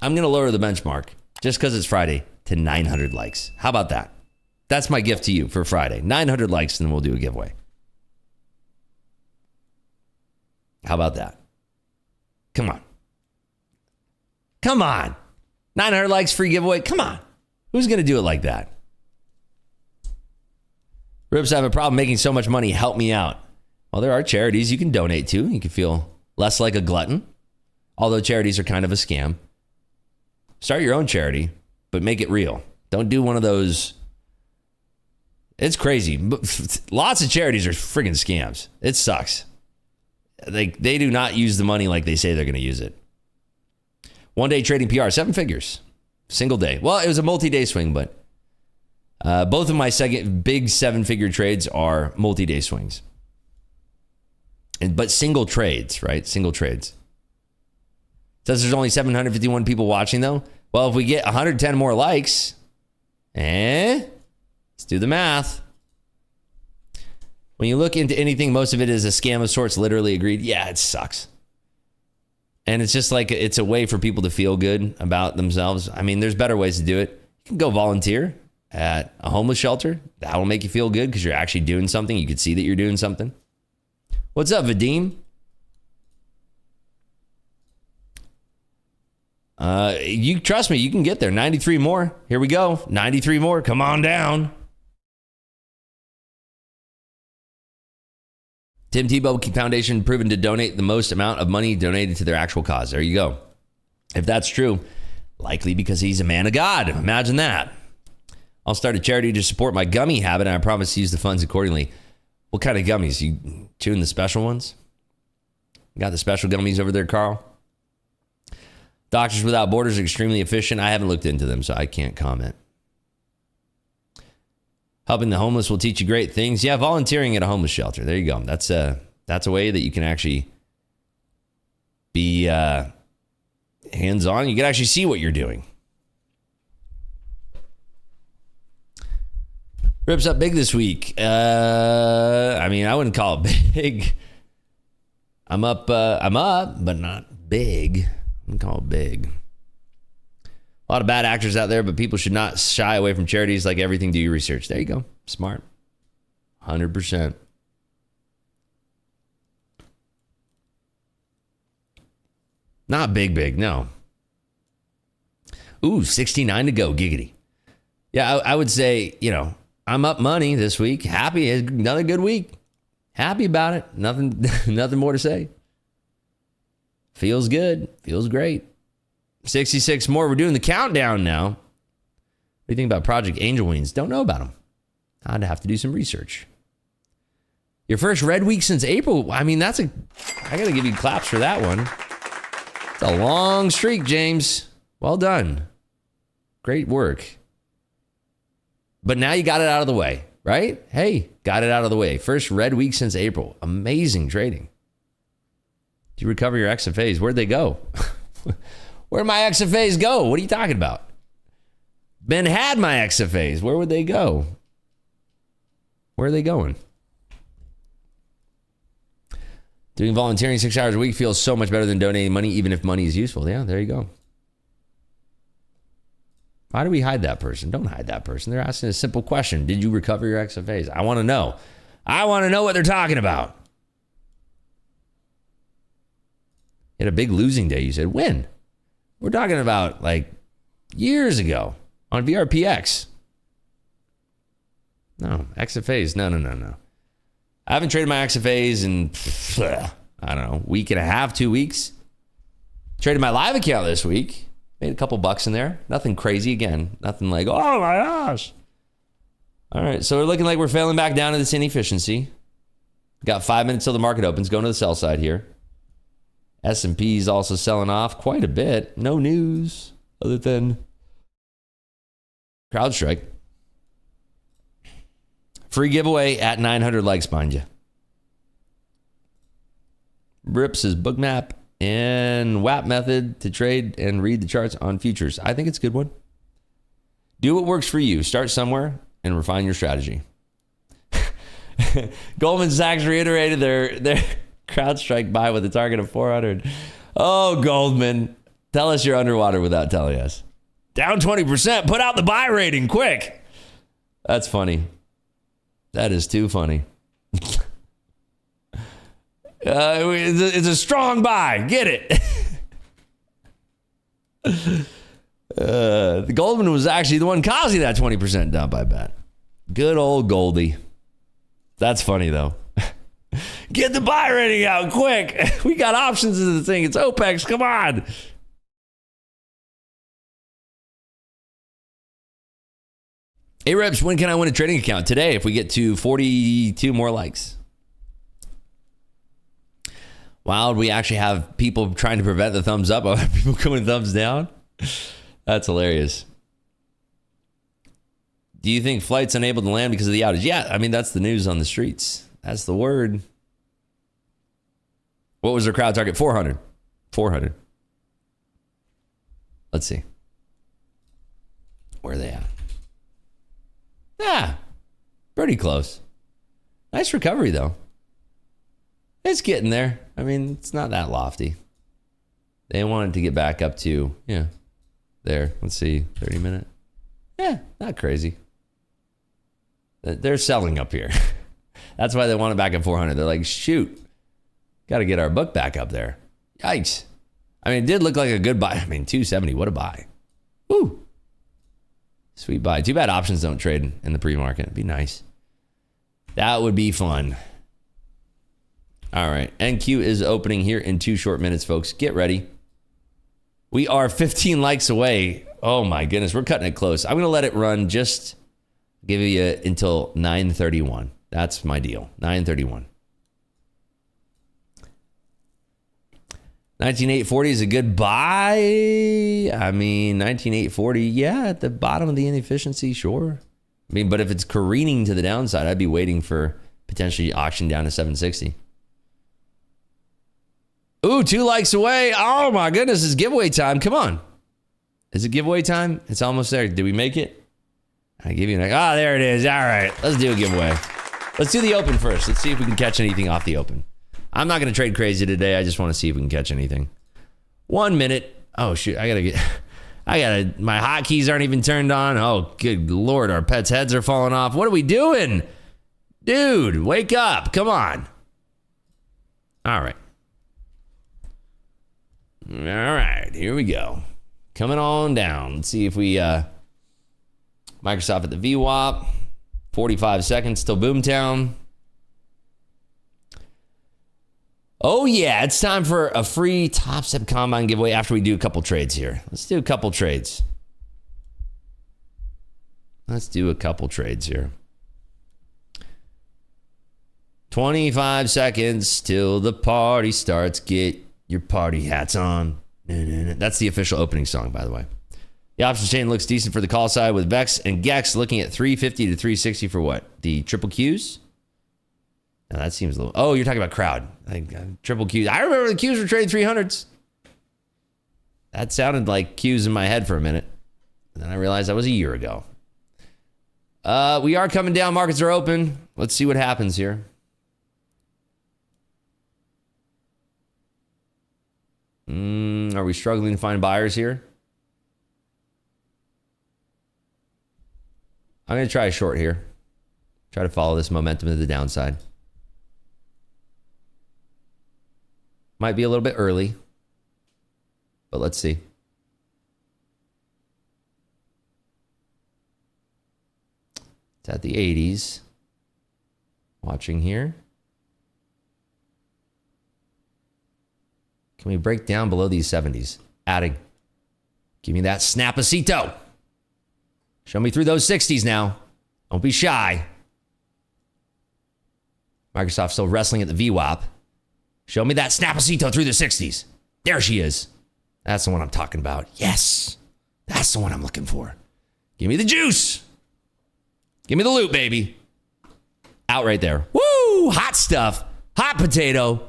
I'm going to lower the benchmark just because it's Friday to 900 likes. How about that? That's my gift to you for Friday. 900 likes, and then we'll do a giveaway. How about that? Come on. Come on. 900 likes, free giveaway. Come on. Who's going to do it like that? Rips, I have a problem making so much money. Help me out. Well, there are charities you can donate to. You can feel less like a glutton. Although charities are kind of a scam. Start your own charity, but make it real. Don't do one of those. It's crazy. Lots of charities are friggin' scams. It sucks. They do not use the money like they say they're going to use it. One day trading PR, 7 figures. Single day. Well, it was a multi-day swing, but both of my second big 7-figure trades are multi-day swings. But single trades, right? Single trades. Says there's only 751 people watching, though. Well, if we get 110 more likes, let's do the math. When you look into anything, most of it is a scam of sorts, literally agreed. Yeah, it sucks. And it's just like, it's a way for people to feel good about themselves. I mean, there's better ways to do it. You can go volunteer at a homeless shelter. That will make you feel good because you're actually doing something. You can see that you're doing something. What's up, Vadim? You trust me, you can get there. 93 more. Here we go. 93 more. Come on down. Tim Tebow Foundation proven to donate the most amount of money donated to their actual cause. There you go. If that's true, likely because he's a man of God. Imagine that. I'll start a charity to support my gummy habit, and I promise to use the funds accordingly. What kind of gummies? You chewing the special ones? You got the special gummies over there, Carl? Doctors Without Borders are extremely efficient. I haven't looked into them, so I can't comment. Helping the homeless will teach you great things. Yeah, volunteering at a homeless shelter. There you go. That's a way that you can actually be hands-on. You can actually see what you're doing. Rips up big this week. I wouldn't call it big. I'm up, but not big. I wouldn't call it big. A lot of bad actors out there, but people should not shy away from charities. Like everything, do your research. There you go. Smart. 100%. Not big, no. Ooh, 69 to go, giggity. Yeah, I would say, I'm up money this week. Happy. Another good week. Happy about it. Nothing more to say. Feels good. Feels great. 66 more. We're doing the countdown now. What do you think about Project Angel Wings? Don't know about them. I'd have to do some research. Your first red week since April. I got to give you claps for that one. It's a long streak, James. Well done. Great work. But now you got it out of the way, right? Hey, got it out of the way. First red week since April. Amazing trading. Did you recover your XFAs? Where'd they go? Where'd my XFAs go? What are you talking about? Ben had my XFAs. Where would they go? Where are they going? Doing volunteering 6 hours a week feels so much better than donating money, even if money is useful. Yeah, there you go. Why do we hide that person? Don't hide that person. They're asking a simple question. Did you recover your XFAs? I want to know. I want to know what they're talking about. You had a big losing day. You said, when? We're talking about like Years ago on VRPX. No, XFAs. No. I haven't traded my XFAs in, I don't know, week and a half, 2 weeks. Traded my live account this week. Made a couple bucks in there. Nothing crazy again. Nothing like, oh my gosh. All right, so we're looking like we're failing back down to this inefficiency. Got 5 minutes till the market opens. Going to the sell side here. S&P is also selling off quite a bit. No news other than CrowdStrike. Free giveaway at 900 likes behind you. Rips his book map and WAP method to trade and read the charts on futures. I think it's a good one. Do what works for you. Start somewhere and refine your strategy. Goldman Sachs reiterated their CrowdStrike buy with a target of 400. Oh, Goldman, tell us you're underwater without telling us. Down 20%. Put out the buy rating quick. That's funny. That is too funny. It's a strong buy. Get it. The Goldman was actually the one causing that 20% dump, I bet. Good old Goldie. That's funny, though. Get the buy rating out quick. We got options in the thing. It's Opex. Come on. Hey, Reps, when can I win a trading account? Today, if we get to 42 more likes. Wow, we actually have people trying to prevent the thumbs up. Other people coming thumbs down. That's hilarious. Do you think flight's unable to land because of the outage? Yeah, I mean, that's the news on the streets. That's the word. What was their crowd target? 400. 400. Let's see. Where are they at? Yeah, pretty close. Nice recovery, though. It's getting there. I mean, it's not that lofty. They wanted to get back up to, yeah, there. Let's see, 30 minute. Yeah, not crazy. They're selling up here. That's why they want it back at 400. They're like, shoot, got to get our book back up there. Yikes. I mean, it did look like a good buy. I mean, 270, what a buy. Woo. Sweet buy. Too bad options don't trade in the pre-market. It'd be nice. That would be fun. All right. NQ is opening here in 2 short minutes, folks. Get ready. We are 15 likes away. Oh, my goodness. We're cutting it close. I'm going to let it run just give you until 9:31. That's my deal. 9:31. 19,840 is a good buy. I mean, 19,840, yeah, at the bottom of the inefficiency, sure. I mean, but if it's careening to the downside, I'd be waiting for potentially auction down to 760. Ooh, 2 likes away. Oh my goodness, it's giveaway time. Come on. Is it giveaway time? It's almost there. Did we make it? I give you an, oh, there it is. All right, let's do a giveaway. Let's do the open first. Let's see if we can catch anything off the open. I'm not going to trade crazy today. I just want to see if we can catch anything. 1 minute. Oh, shoot. My hotkeys aren't even turned on. Oh, good Lord. Our pets' heads are falling off. What are we doing? Dude, wake up. Come on. All right. All right. Here we go. Coming on down. Let's see if we, Microsoft at the VWAP. 45 seconds till Boomtown. Oh, yeah, it's time for a free Top Step Combine giveaway after we do a couple trades here. Let's do a couple trades. 25 seconds till the party starts. Get your party hats on. That's the official opening song, by the way. The options chain looks decent for the call side with Vex and Gex looking at 350 to 360 for what? The triple Qs? Now that seems a little... Oh, you're talking about crowd. Triple Qs. I remember the Qs were trading 300s. That sounded like Qs in my head for a minute. And then I realized that was a year ago. We are coming down. Markets are open. Let's see what happens here. Are we struggling to find buyers here? I'm going to try a short here. Try to follow this momentum to the downside. Might be a little bit early, but let's see. It's at the 80s. Watching here. Can we break down below these 70s? Adding. Give me that snapacito. Show me through those 60s now. Don't be shy. Microsoft still wrestling at the VWAP. Show me that snapacito through the 60s. There she is. That's the one I'm talking about. Yes. That's the one I'm looking for. Give me the juice. Give me the loot, baby. Out right there. Woo! Hot stuff. Hot potato.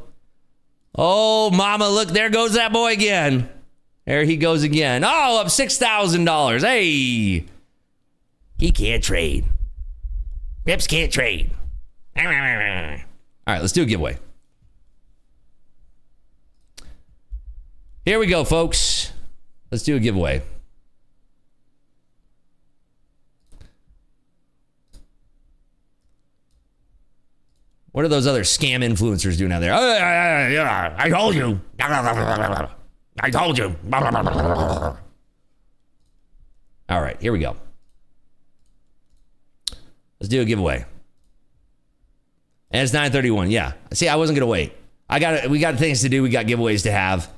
Oh, mama, look, there goes that boy again. There he goes again. Oh, up $6,000. Hey. He can't trade. Rips can't trade. All right, let's do a giveaway. Here we go, folks. Let's do a giveaway. What are those other scam influencers doing out there? I told you. I told you. All right, here we go. Let's do a giveaway. And it's 9:31. Yeah. See, I wasn't gonna wait. We got things to do. We got giveaways to have.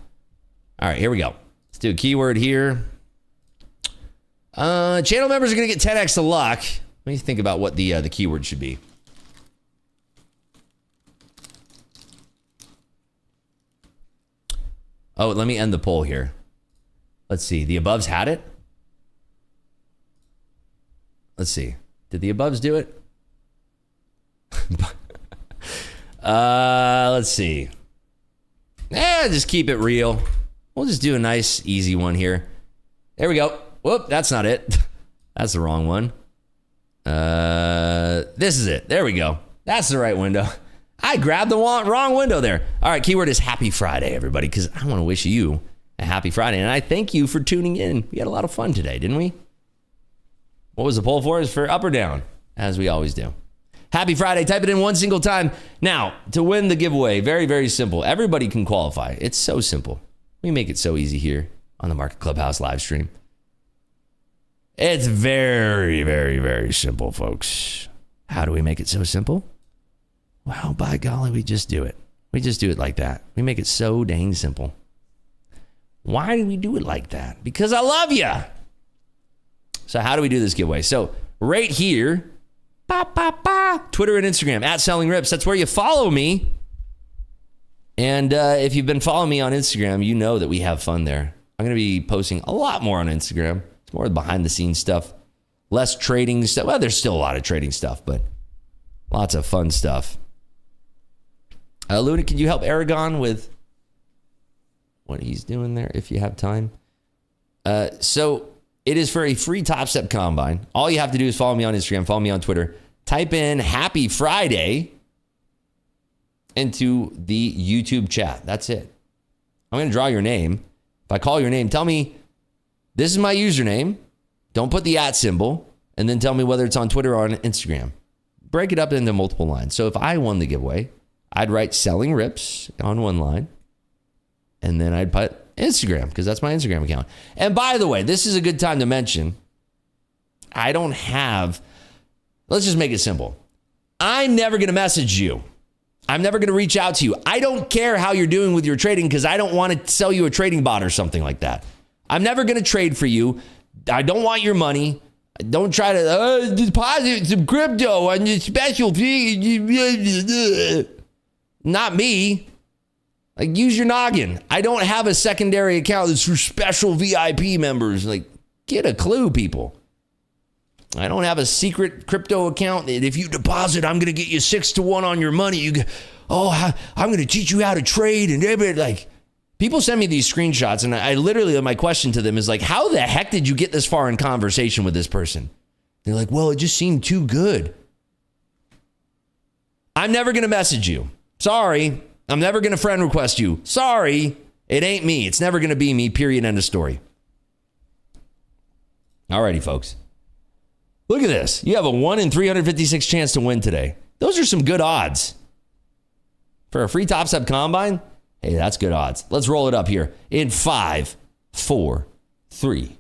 All right, here we go. Let's do a keyword here. Channel members are gonna get 10x to luck. Let me think about what the keyword should be. Oh, let me end the poll here. Let's see. The aboves had it. Let's see. Did the aboves do it? Let's see. Just keep it real. We'll just do a nice, easy one here. There we go. Whoop, that's not it. That's the wrong one. This is it. There we go. That's the right window. I grabbed the wrong window there. All right, keyword is Happy Friday, everybody, because I want to wish you a happy Friday. And I thank you for tuning in. We had a lot of fun today, didn't we? What was the poll for? Is for up or down, as we always do. Happy Friday. Type it in one single time. Now, to win the giveaway, very, very simple. Everybody can qualify. It's so simple. We make it so easy here on the Market Clubhouse live stream. It's very, very, very simple, folks. How do we make it so simple? Well, by golly, we just do it. We just do it like that. We make it so dang simple. Why do we do it like that? Because I love you. So how do we do this giveaway? So right here, Twitter and Instagram, @SellingRips. That's where you follow me. And if you've been following me on Instagram, you know that we have fun there. I'm going to be posting a lot more on Instagram. It's more behind the scenes stuff. Less trading stuff. Well, there's still a lot of trading stuff, but lots of fun stuff. Luna, can you help Aragon with what he's doing there if you have time? So it is for a free Top Step Combine. All you have to do is follow me on Instagram, follow me on Twitter. Type in Happy Friday into the YouTube chat. That's it. I'm going to draw your name. If I call your name, tell me, this is my username. Don't put the @ symbol. And then tell me whether it's on Twitter or on Instagram. Break it up into multiple lines. So if I won the giveaway, I'd write Selling Rips on one line. And then I'd put Instagram, because that's my Instagram account. And by the way, this is a good time to mention, I don't have, let's just make it simple. I'm never going to message you. I'm never going to reach out to you. I don't care how you're doing with your trading, because I don't want to sell you a trading bot or something like that. I'm never going to trade for you. I don't want your money. Don't try to deposit some crypto on your special fee. Not me. Like, use your noggin. I don't have a secondary account that's for special VIP members. Like, get a clue, people. I don't have a secret crypto account that if you deposit, I'm going to get you 6-to-1 on your money. I'm going to teach you how to trade. And like, people send me these screenshots, and I literally, my question to them is like, how the heck did you get this far in conversation with this person? They're like, well, it just seemed too good. I'm never going to message you. Sorry. I'm never going to friend request you. Sorry. It ain't me. It's never going to be me, period, end of story. Alrighty, folks. Look at this. You have a 1 in 356 chance to win today. Those are some good odds. For a free Top Step Combine, hey, that's good odds. Let's roll it up here in 5, 4, 3,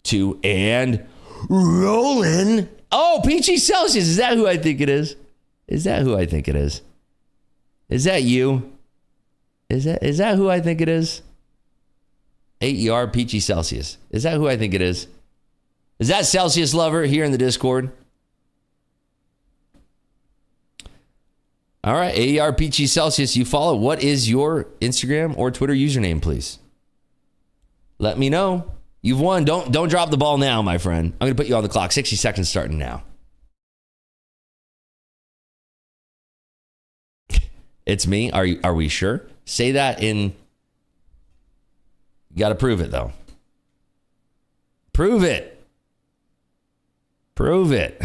2, and rolling. Oh, Peachy Celsius. Is that who I think it is? Is that who I think it is? Is that you? Is that who I think it is? AER Peachy Celsius. Is that who I think it is? Is that Celsius Lover here in the Discord? All right, AER Peachy Celsius, you follow. What is your Instagram or Twitter username, please? Let me know. You've won. Don't drop the ball now, my friend. I'm going to put you on the clock. 60 seconds starting now. It's me. Are we sure? Say that in... You got to prove it, though. Prove it. Prove it.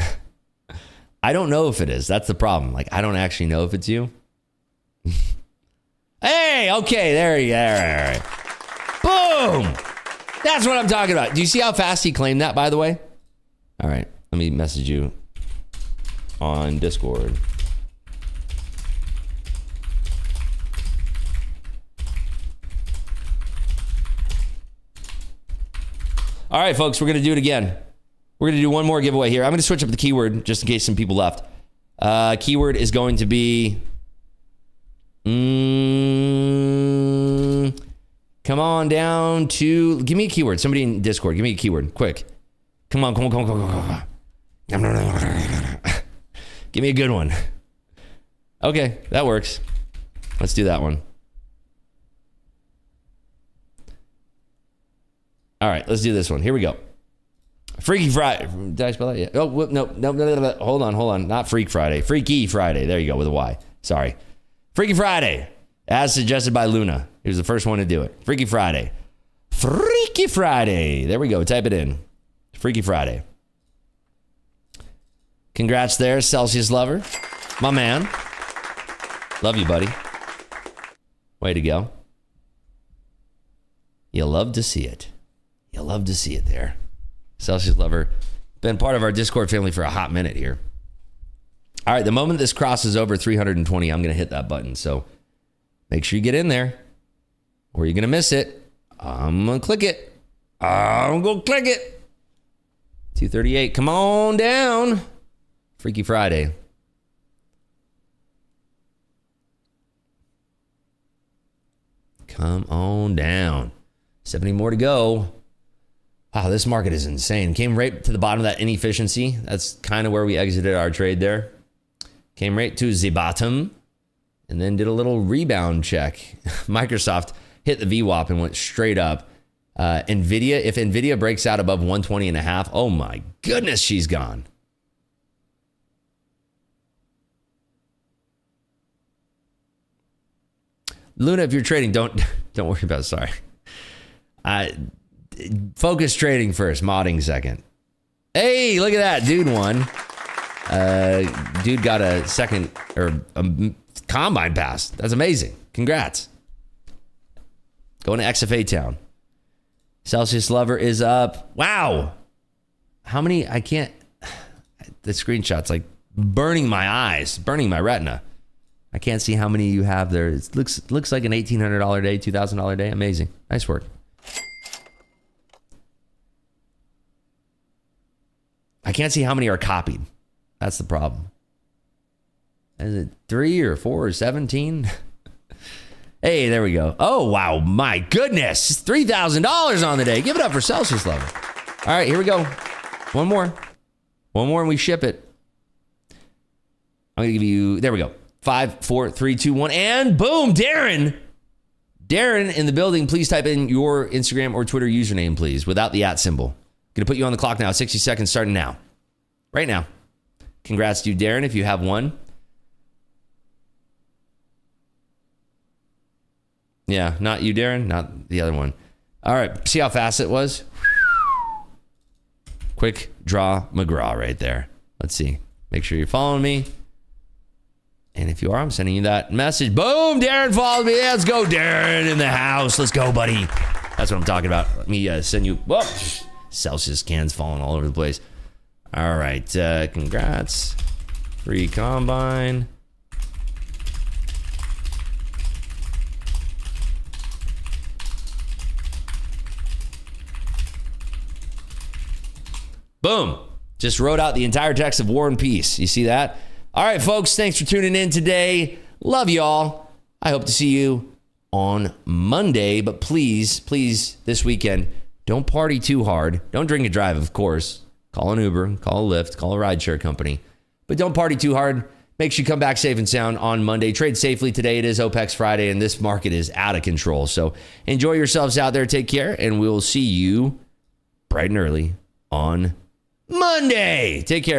I don't know if it is. That's the problem. Like, I don't actually know if it's you. Hey, okay, there you go. Boom. That's what I'm talking about. Do you see how fast he claimed that, by the way? All right, let me message you on Discord. All right, folks, we're going to do it again. We're going to do one more giveaway here. I'm going to switch up the keyword just in case some people left. Keyword is going to be... come on down to... Give me a keyword. Somebody in Discord, give me a keyword. Quick. Come on. Give me a good one. Okay, that works. Let's do that one. All right, let's do this one. Here we go. Freaky Friday. Did I spell that? Yeah. Oh, no. Hold on. Not Freak Friday. Freaky Friday. There you go, with a Y. Sorry. Freaky Friday, as suggested by Luna. He was the first one to do it. Freaky Friday. Freaky Friday. There we go. Type it in. Freaky Friday. Congrats there, Celsius Lover. My man. Love you, buddy. Way to go. You love to see it. You love to see it there. Celsius Lover, been part of our Discord family for a hot minute here. All right, the moment this crosses over 320, I'm going to hit that button. So make sure you get in there or you're going to miss it. I'm going to click it. 238, come on down. Freaky Friday. Come on down. 70 more to go. Wow, this market is insane. Came right to the bottom of that inefficiency. That's kind of where we exited our trade there. Came right to the bottom and then did a little rebound check. Microsoft hit the VWAP and went straight up. NVIDIA, if NVIDIA breaks out above 120.5, oh my goodness, she's gone. Luna, if you're trading, don't worry about it. Sorry. Focus trading first, modding second. Hey, look at that. Dude won. Dude got a second or a combine pass. That's amazing. Congrats. Going to XFA town. Celsius Lover is up. Wow. How many? I can't. The screenshot's like burning my eyes, burning my retina. I can't see how many you have there. It looks like an $1,800 day, $2,000 day. Amazing. Nice work. I can't see how many are copied. That's the problem. Is it 3 or 4 or 17? Hey, there we go. Oh, wow. My goodness. $3,000 on the day. Give it up for Celsius Lover. All right, here we go. One more and we ship it. I'm going to give you, there we go. 5, 4, 3, 2, 1, and boom, Darren. Darren in the building, please type in your Instagram or Twitter username, please, without the @ symbol. Going to put you on the clock now. 60 seconds starting now. Right now. Congrats to you, Darren, if you have one. Yeah, not you, Darren. Not the other one. All right. See how fast it was? Quick draw McGraw right there. Let's see. Make sure you're following me. And if you are, I'm sending you that message. Boom, Darren followed me. Let's go, Darren in the house. Let's go, buddy. That's what I'm talking about. Let me send you. Whoa. Celsius cans falling all over the place. All right. Congrats. Free combine. Boom. Just wrote out the entire text of War and Peace. You see that? All right, folks, thanks for tuning in today. Love y'all. I hope to see you on Monday. But please, this weekend, don't party too hard. Don't drink and drive, of course. Call an Uber, call a Lyft, call a rideshare company. But don't party too hard. Make sure you come back safe and sound on Monday. Trade safely today. It is Opex Friday, and this market is out of control. So enjoy yourselves out there. Take care, and we'll see you bright and early on Monday. Take care.